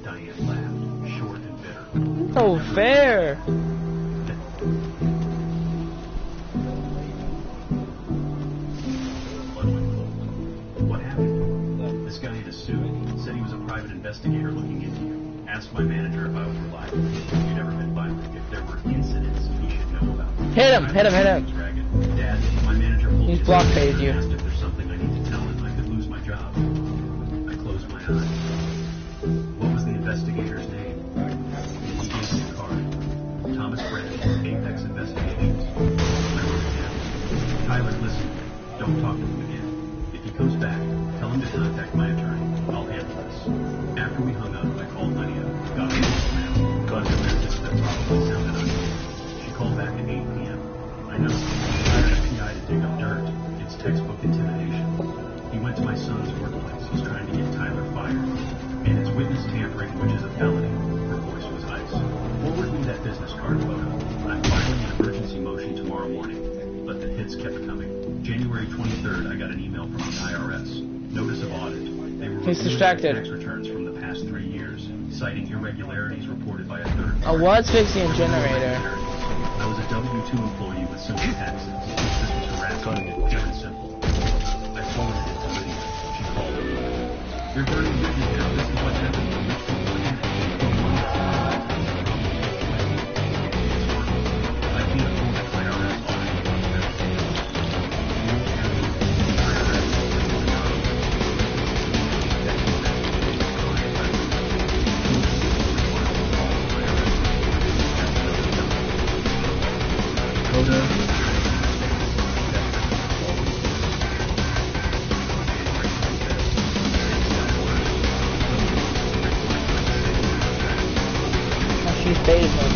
Diane laughed, short and bitter. No fair. What happened? This guy in a suit said he was a private investigator looking into you. Asked my manager if I was reliable. You'd never been violent. If there were incidents, he should know about them. Hit him, hit him, hit him. Dad, my manager pulled He's his block head paged you. and asked if there's something I need to tell him. I could lose my job. I closed my eyes. What was the investigator's name? He gave me a card. Thomas Brand, Apex Investigations. I wrote it down. Tyler, listen. Don't talk to him again. If he comes back, tell him to contact my attorney. I'll handle this. After we hung up, I called Lydia. Got her voicemail. Got a message that probably sounded ugly. She called back at 8 p.m. I know. Hired a PI to dig up dirt. It's textbook intimidation. He went to my son's workplace. He's trying to get Tyler fired. And it's witness tampering, which is a felony. Her voice was ice. Forward me that business card photo. I'm filing an emergency motion tomorrow morning. But the hits kept coming. January 23rd, I got an email from the IRS. Notice of audit. They were He's reviewing distracted. tax returns from the past 3 years, citing irregularities reported by a third I was fixing a generator. I was a W-2 employee with simple taxes. This was harassment, pure and simple. I forwarded it to Lydia. She called me. You're burning bridges now. This is what's happening to rich people in Canada. I can't afford an IRS audit. She's baiting him.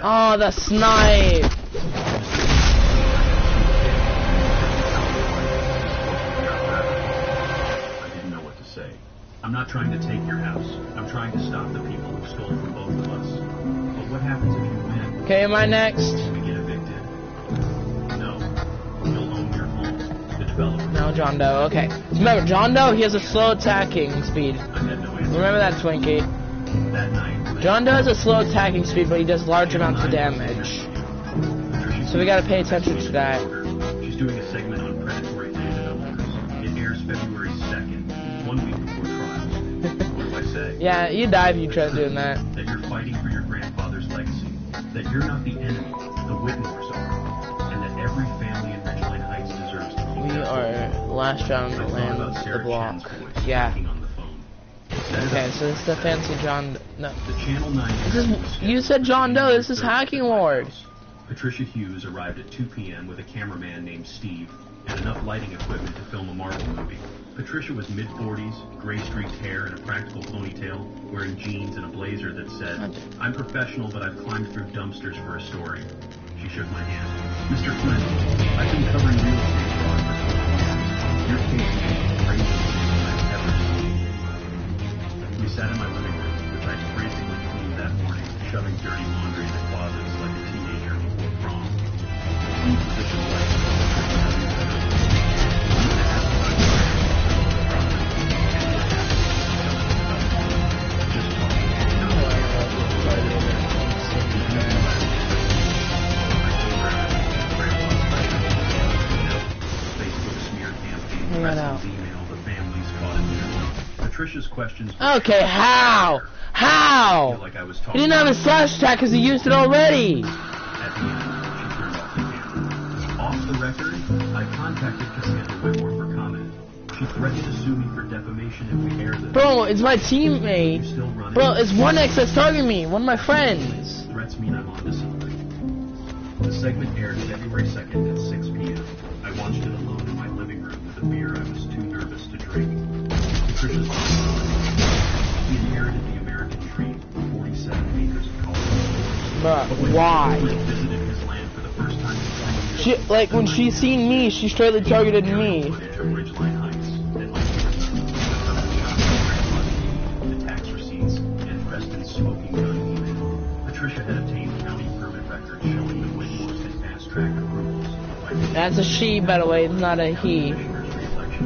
Oh, the snipe! I didn't know what to say. I'm not trying to take your house. I'm trying to stop the people who stole from both of us. But what happens if you win? Okay, am I next? We get evicted. No. You'll own your home. The developer. No, John Doe. Okay. Remember, John Doe, he has a slow attacking speed. I had no answer. Remember that, Twinkie. That night, John Doe has a slow attacking speed, but he does large amounts of damage. So we gotta pay attention to that. She's doing a segment on predatory land developers. It airs February 2nd, 1 week before trial. What do I say? Yeah, you die if you try doing that. That you're fighting for your grandfather's legacy. That you're not the enemy, the Whitmores are. And that every family in Ridgeline Heights deserves to keep We that are last round of the land of the block. Yeah. Okay, so this is the fancy John. No. The Channel 9 This is, you said John Doe. This is Hacking Lord. Patricia Hughes arrived at 2 p.m. with a cameraman named Steve and enough lighting equipment to film a Marvel movie. Patricia was mid-40s, gray-streaked hair and a practical ponytail, wearing jeans and a blazer that said, "I'm professional, but I've climbed through dumpsters for a story." She shook my hand. "Mr. Flynn, I've been covering real estate fraud for 20 years. Your case is the craziest thing I've ever seen." We sat in my living room, which I frantically cleaned that morning, shoving dirty laundry in the closets like a teenager before prom. Steve positioned lights. Patricia's questions. Okay, how? How? Like I was He didn't have a slash attack because he used it already. At the end, she turned off the camera. Off the record, I contacted Cassandra Whitmore for comment. She threatened to sue me for defamation if we air this. Bro, it's my teammate. Bro, it's 1X that's targeting me. One of my friends. Threats mean I'm onto something. The segment aired February 2nd at 6 p.m. I watched it alone in my living room with a beer I was too nervous to drink. Patricia's he inherited the American dream, 47 acres of Colorado. But why? Visited his land for the first time in 20 years. She, like, when she seen me, she straightly targeted me. Ridgeline Heights, the tax receipts, and Preston's smoking gun email. Patricia had obtained county permit records showing the Whitmores had fast-tracked approvals. That's a she, by the way, not a he.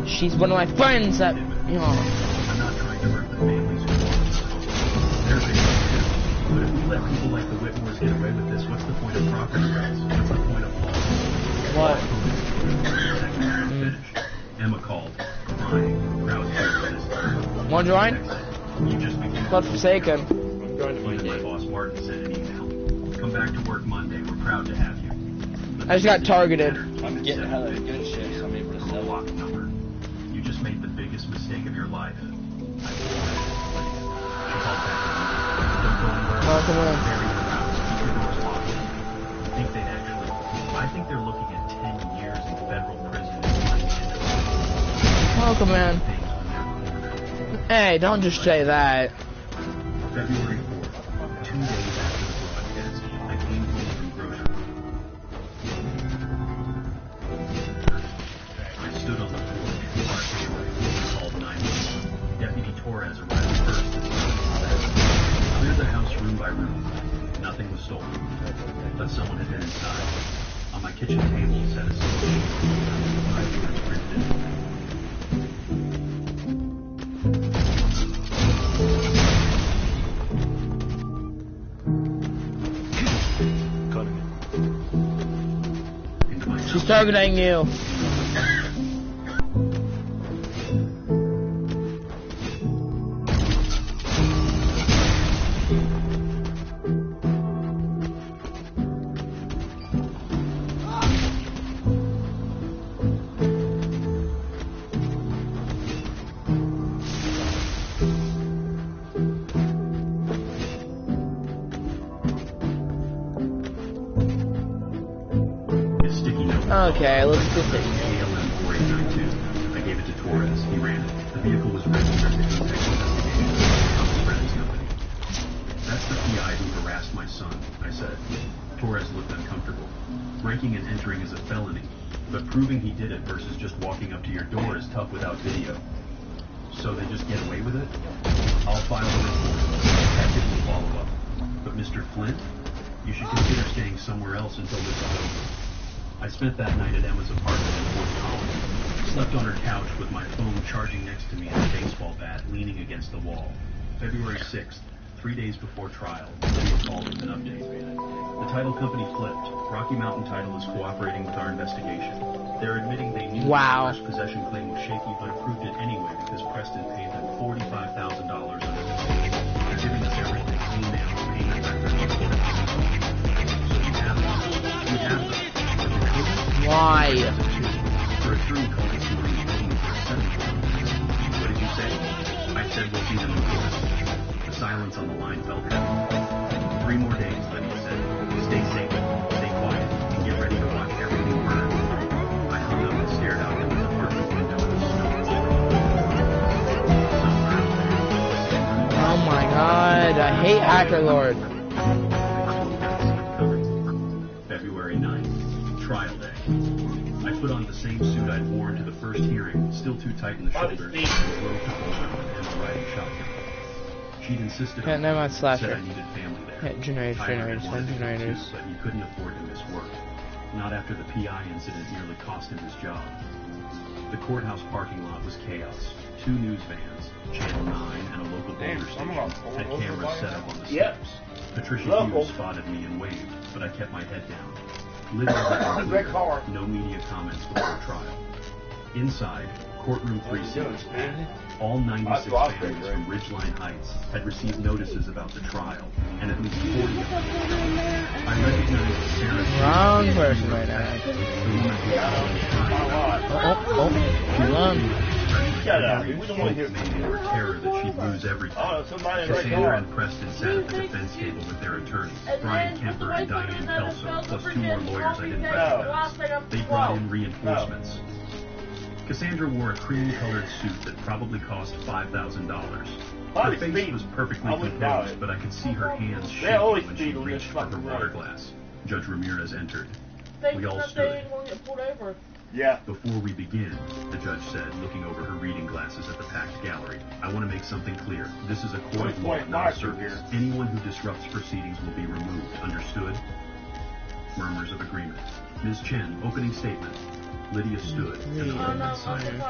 She's one of my friends that, you know. I'm not trying to hurt the families who want this home. They're big, but if we let people like the Whitmores get away with this, what's the point of property rights? What's the point of law? What? Finished. Emma called, crying, proud to resist. Want to join? You just began. Not forsaken. Even my boss Martin sent an email. Come back to work Monday. We're proud to have you. I just got targeted. I'm getting hella good shifts. I'm able to sell Block number. You just made the biggest mistake of your life. She called back. Don't go anywhere. Welcome in. Bury your house. Keep your doors locked. I think they're looking at 10 years in federal prison. Welcome in. Hey, don't just say that. February 4th, 2 days after the broadcast, I came home from grocery. I stood on the porch, parked away, called 911. Deputy Torres arrived first and cleared the house room by room. Nothing was stolen, but someone had been inside. On my kitchen table sat a single sheet of paper, 5 words printed in. She's targeting you. Okay, let's continue. I gave it to Torres. He ran it. The vehicle was registered to Detective Investigations, Friends Company. That's the PI who harassed my son, I said. Torres looked uncomfortable. Breaking and entering is a felony, but proving he did it versus just walking up to your door is tough without video. So they just get away with it? I'll file a report. Detective will follow up. But Mr. Flint, you should consider staying somewhere else until this is over. I spent that night at Emma's apartment in Fort Collins. Slept on her couch with my phone charging next to me and a baseball bat leaning against the wall. February 6th, 3 days before trial, Lydia called with an update. The title company flipped. Rocky Mountain Title is cooperating with our investigation. They're admitting they knew Wow. the first possession claim was shaky, but approved it anyway because Preston paid them $45,000 under the deal. They're giving us everything, email, payment records, reports. So you have them. You have them. But the code Why? for a attorney called this morning looking for a settlement. What did you say? I said we'll see them in court. The silence on the line felt heavy. 3 more days, Lydia said. Stay safe, stay quiet, and get ready to watch everything burn. I hung up and stared out into the apartment window at the snow. Oh my god, I hate Hacker Lord. February 9th, trial day. I put on the same suit I'd worn to the first hearing, still too tight in the shoulders, and broke and the riding shotgun. She'd insisted Yeah, on never mind, said slasher. I needed family there. Yeah, generators, Tyler generators, had wanted to go generators. too, but he couldn't afford to miss work. Not after the PI incident nearly cost him his job. The courthouse parking lot was chaos. 2 news vans, Channel 9 and a local border station, had cameras set up on the steps. Patricia Hughes spotted me and waved, but I kept my head down. Lydia was clear. No media comments before trial. Inside, courtroom 360. All 96 families from Ridgeline Heights had received notices about the trial, and at least 40 of them. I recognized Sarah. Wrong person right now. The woman who followed the trial. Hold on. Shut up. We don't want to hear Made her terror that she'd lose everything. Cassandra and Preston sat at the defense table with their attorneys, Brian Kemper and Diane Kelso, plus 2 more lawyers I didn't recognize. They brought in reinforcements. Cassandra wore a cream-colored suit that probably cost $5,000. Her face was perfectly composed, but I could see her hands shaking when she reached for her water glass. Judge Ramirez entered. We all stood. Yeah. Before we begin, the judge said, looking over her reading glasses at the packed gallery, I want to make something clear. This is a court of law, not a circus. Anyone who disrupts proceedings will be removed. Understood? Murmurs of agreement. Ms. Chen, opening statement. Lydia stood and the witness silent.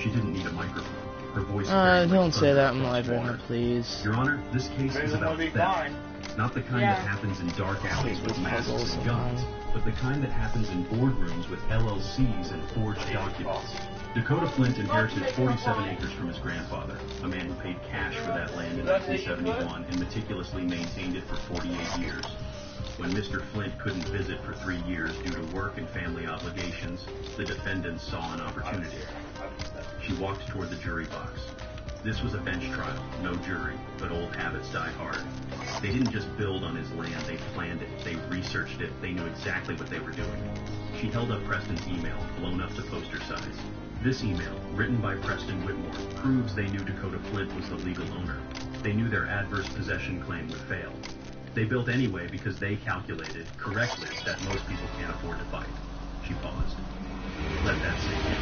She didn't need a microphone. Her voice Don't say that in live right now, please. Your Honor, this case is about theft. Not the kind that happens in dark alleys with masks and guns, but the kind that happens in boardrooms with LLCs and forged documents. Dakota Flint inherited 47 acres from his grandfather, a man who paid cash for that land in 1971 and meticulously maintained it for 48 years. When Mr. Flint couldn't visit for 3 years due to work and family obligations, the defendant saw an opportunity. She walked toward the jury box. This was a bench trial, no jury, but old habits die hard. They didn't just build on his land, they planned it, they researched it, they knew exactly what they were doing. She held up Preston's email, blown up to poster size. This email, written by Preston Whitmore, proves they knew Dakota Flint was the legal owner. They knew their adverse possession claim would fail. They built anyway because they calculated, correctly, that most people can't afford to fight. She paused. Let that sink in.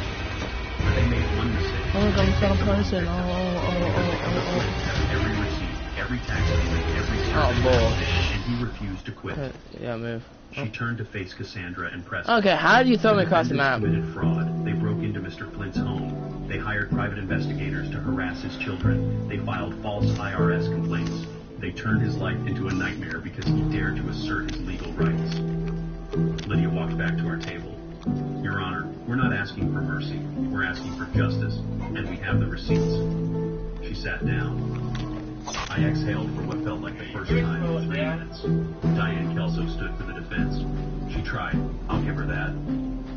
But they made one mistake. Oh, I'm some person. Every receipt, every tax payment, every service, boy. and he refused to quit. Yeah, move. She turned to face Cassandra and Preston. Okay, how do you throw me across the map? Committed fraud. They broke into Mr. Flint's home. They hired private investigators to harass his children. They filed false IRS complaints. They turned his life into a nightmare because he dared to assert his legal rights. Lydia walked back to our table. Your Honor, we're not asking for mercy. We're asking for justice, and we have the receipts. She sat down. I exhaled for what felt like the first time in 3 minutes. Diane Kelso stood for the defense. She tried, I'll give her that,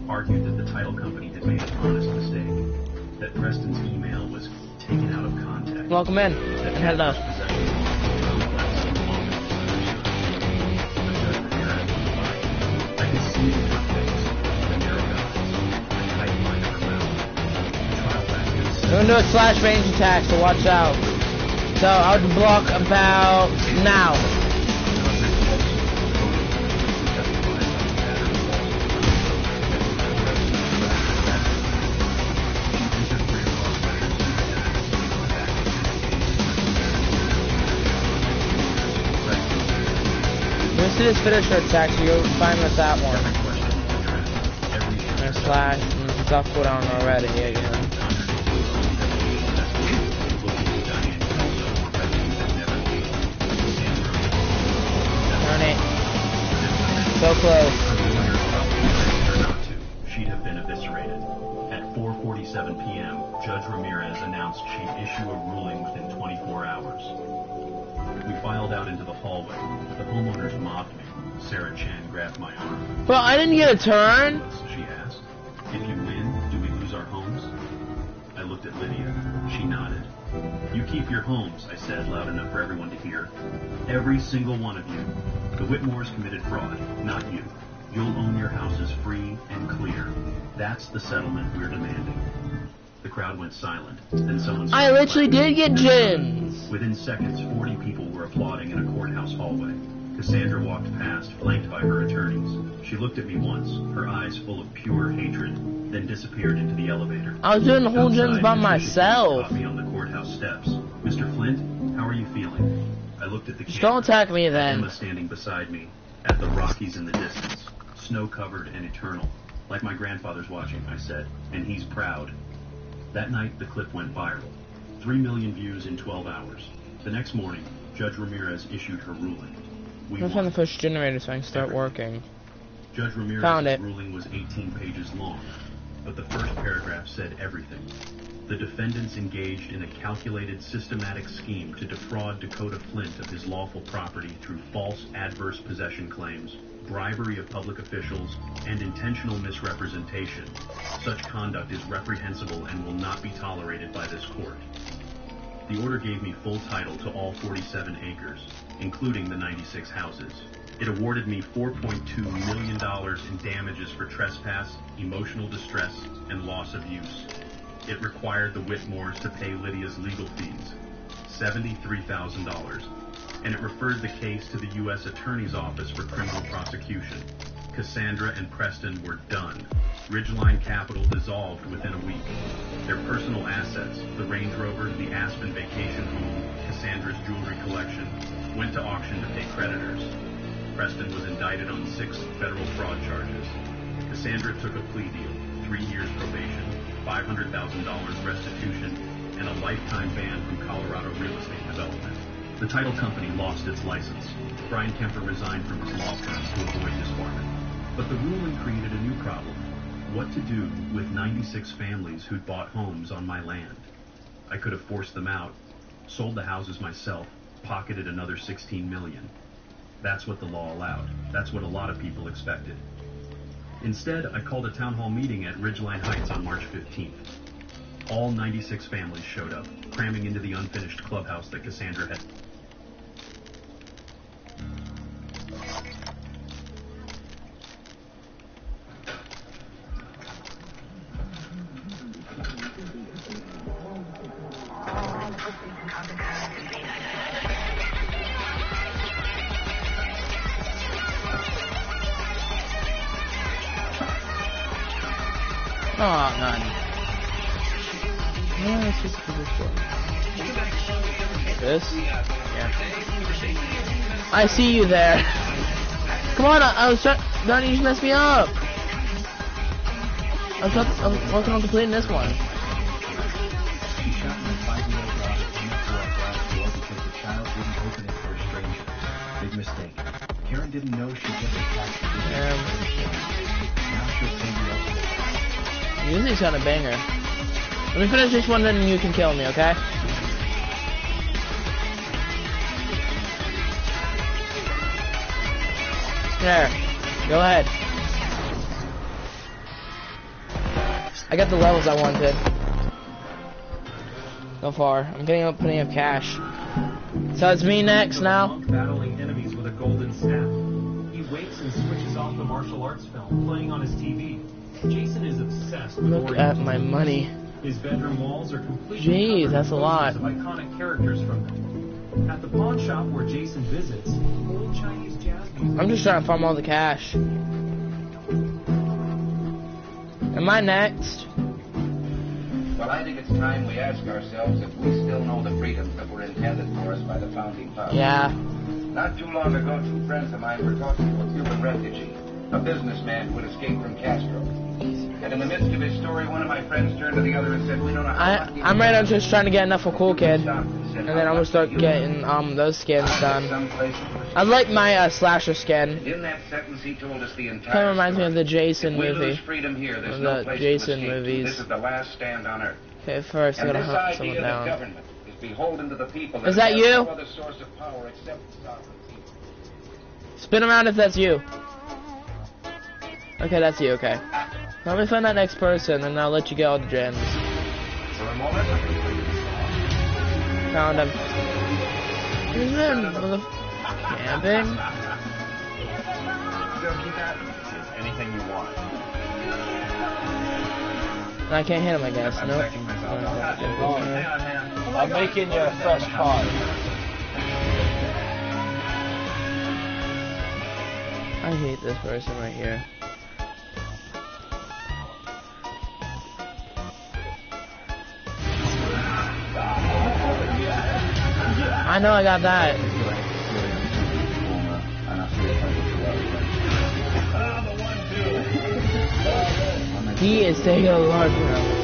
argued that the title company had made an honest mistake, that Preston's email was taken out of context. Welcome in. Hello. I could see in her face, the narrow eyes, the tight line of her mouth. The trial back is We're gonna do a slash range attack, so watch out. So I would block about now. Let's do this finisher attack, so you're fine with that one. And slash, and it's off cooldown already, again. close. She'd have been eviscerated. At 4:47 p.m., Judge Ramirez announced she'd issue a ruling within 24 hours. We filed out into the hallway. The homeowners mobbed me. Sarah Chen grabbed my arm. But I didn't get a turn. She asked, "If you win, do we lose our homes?" I looked at Lydia. She nodded. "You keep your homes," I said, loud enough for everyone to hear. "Every single one of you. The Whitmores committed fraud, not you. You'll own your houses free and clear. That's the settlement we're demanding." The crowd went silent. Then someone I literally did get gins. Within seconds, 40 people were applauding in a courthouse hallway. Cassandra walked past, flanked by her attorneys. She looked at me once, her eyes full of pure hatred, then disappeared into the elevator. I was doing the whole gins by Outside, myself. caught me on the courthouse steps. "Mr. Flint, how are you feeling?" I looked at the Just camera. don't attack me then. Emma standing beside me, at the Rockies in the distance, snow-covered and eternal. "Like my grandfather's watching," I said, "and he's proud." That night, the clip went viral. 3 million views in 12 hours. The next morning, Judge Ramirez issued her ruling. We I'm trying to won. push generator so I can start working. Judge Found Ramirez's it. ruling was 18 pages long, but the first paragraph said everything. The defendants engaged in a calculated, systematic scheme to defraud Dakota Flint of his lawful property through false adverse possession claims, bribery of public officials, and intentional misrepresentation. Such conduct is reprehensible and will not be tolerated by this court. The order gave me full title to all 47 acres, including the 96 houses. It awarded me $4.2 million in damages for trespass, emotional distress, and loss of use. It required the Whitmores to pay Lydia's legal fees, $73,000, and it referred the case to the U.S. Attorney's Office for criminal prosecution. Cassandra and Preston were done. Ridgeline Capital dissolved within a week. Their personal assets, the Range Rover, the Aspen vacation home, Cassandra's jewelry collection, went to auction to pay creditors. Preston was indicted on 6 federal fraud charges. Cassandra took a plea deal, 3 years probation, $500,000 restitution, and a lifetime ban from Colorado real estate development. The title company lost its license. Brian Kemper resigned from his law firm to avoid disbarment. But the ruling created a new problem. What to do with 96 families who'd bought homes on my land? I could have forced them out, sold the houses myself, pocketed another $16 million. That's what the law allowed. That's what a lot of people expected. Instead, I called a town hall meeting at Ridgeline Heights on March 15th. All 96 families showed up, cramming into the unfinished clubhouse that Cassandra had. Oh, none. Yeah, let's just do this one. This? Yeah. I see you there. Come on, I was trying. Don't you just mess me up. I was working on completing this one. She shot my 5-year-old daughter in the glass door because the child wouldn't open it for a stranger. Big mistake. Karen didn't know she'd get attacked. Now she'll pay the ultimate. Usually it's got a banger. Let me finish this one, then you can kill me, okay? There. Go ahead. I got the levels I wanted. So far. I'm getting up plenty of cash. So it's me next now. Battling enemies with a golden staff. He wakes and switches off the martial arts film playing on his TV. Jason is obsessed with Look at my money. His bedroom walls are completely Jeez, covered that's a with lot. posters of iconic characters from them. At the pawn shop where Jason visits, old Chinese jazz music. I'm just trying to farm all the cash. Am I next? Well, I think it's time we ask ourselves if we still know the freedoms that were intended for us by the founding fathers. Yeah. Not too long ago, 2 friends of mine were talking to a Cuban refugee. a businessman who had escaped from Castro. And in the midst of his story, one of my friends turned to the other and said, "We don't know how lucky I'm right now just trying to get enough for Cool Kid, stop." and then I'm gonna start getting those skins done. I like my slasher skin. In that sentence, he told us the entire Kind of reminds me of the Jason If we movie. lose freedom here, there's Of no the place Jason to escape. movies. This is the last stand on earth. Okay, first I And gotta this hunt someone idea that down. government is beholden to the people. Is that has you? no other source of power except sovereignty. Spin around if that's you. Okay, that's you. Okay. Let me find that next person, and I'll let you get all the gens. Found him. Who's in? Camping? Anything you want. I can't hit him, I guess. Nope. I'm making you a fresh pie. I hate this person right here. I know I got that. He is taking a large round.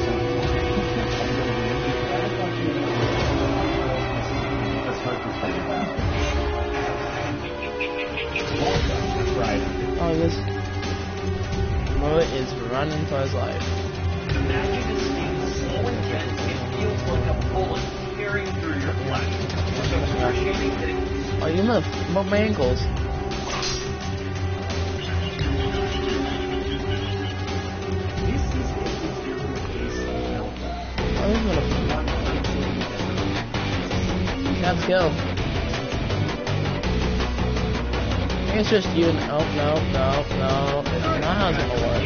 Oh, this bullet is running for his life. Imagine this being slow and gentle. It feels like a bullet tearing through your flesh. So excruciating that it Oh, you must bump my ankles. Oh, this is gonna... Let's go. I think it's just you and... Oh, no. That's not how it's gonna work.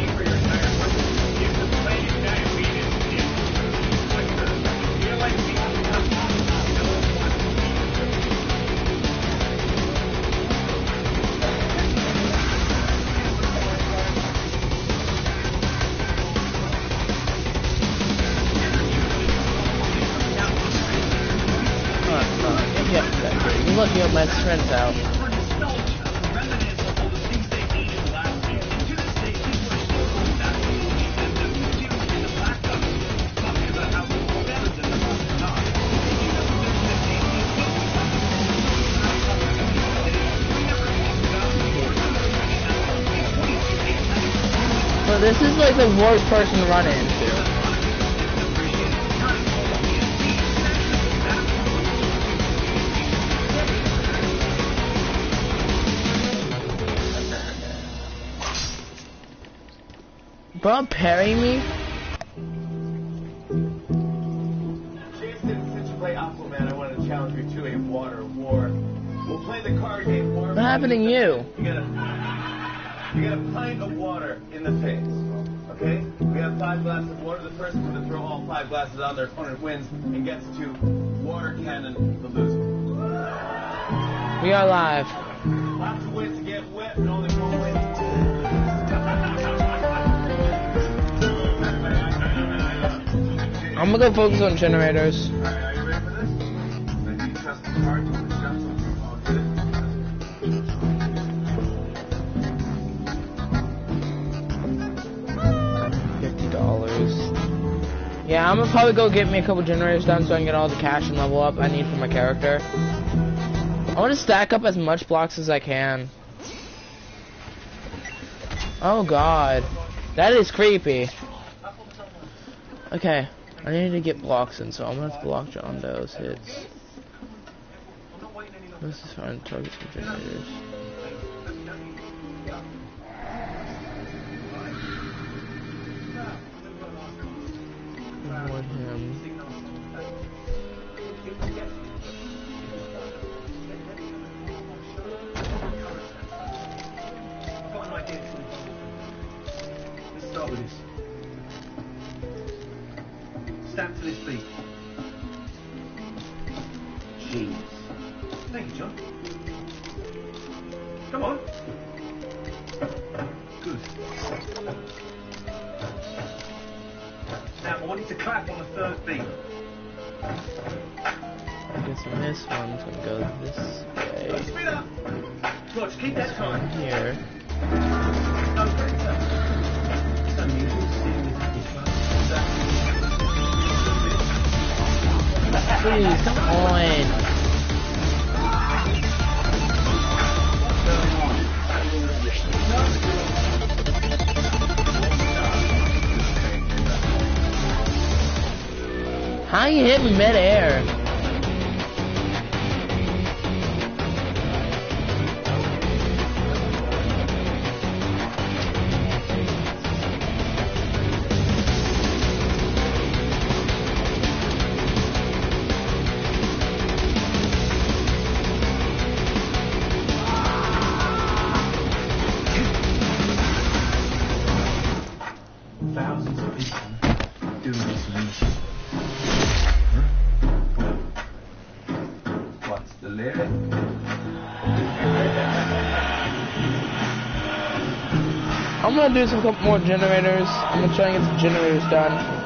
Look, you have my friends out. So this is like the worst person to run into. Bro, parrying me? Jason, since you play Aquaman, I wanted to challenge you to a water war. We'll play the card game war. What happened to you? You get a pint of water in the face. Okay? We have 5 glasses of water. The person who to throw all 5 glasses on their opponent wins and gets to water cannon the loser. We are live. Lots of ways to get wet, and only one way. I'm gonna go focus on generators. Alright, are you ready for this? Maybe you trust the card to adjust them. All good. $50. Yeah, I'm gonna probably go get me a couple generators done so I can get all the cash and level up I need for my character. I want to stack up as much blocks as I can. Oh god. That is creepy. Okay. I need to get blocks in, so I'm gonna have to block John Doe's hits. This is fine. Target some generators. I want him. Let's start with this. Stamp to this beat. Jeez. Thank you, John. Come on. Good. Now, I want you to clap on the third beat. I guess this one's gonna go this way. Speed up. Watch, keep that time. Here. Jeez, come on. How you hit me mid-air? Thousands of people doing this. What's the lyric? I'm gonna do some couple more generators. I'm gonna try and get some generators done.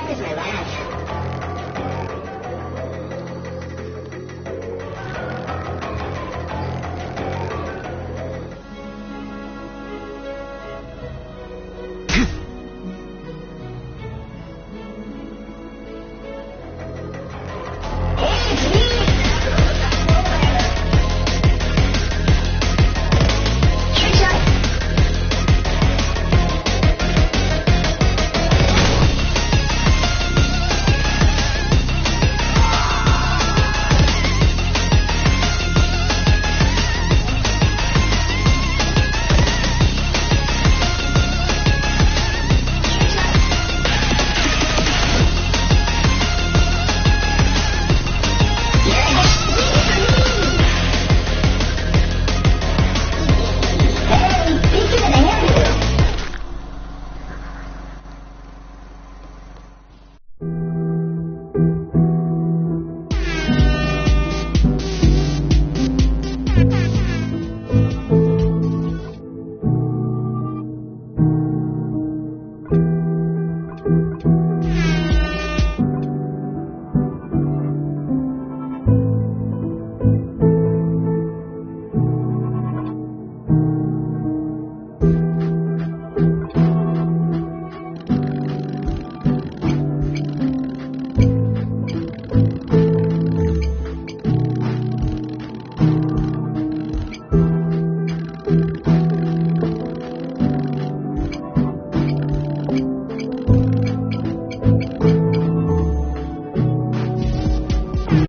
Where's my watch?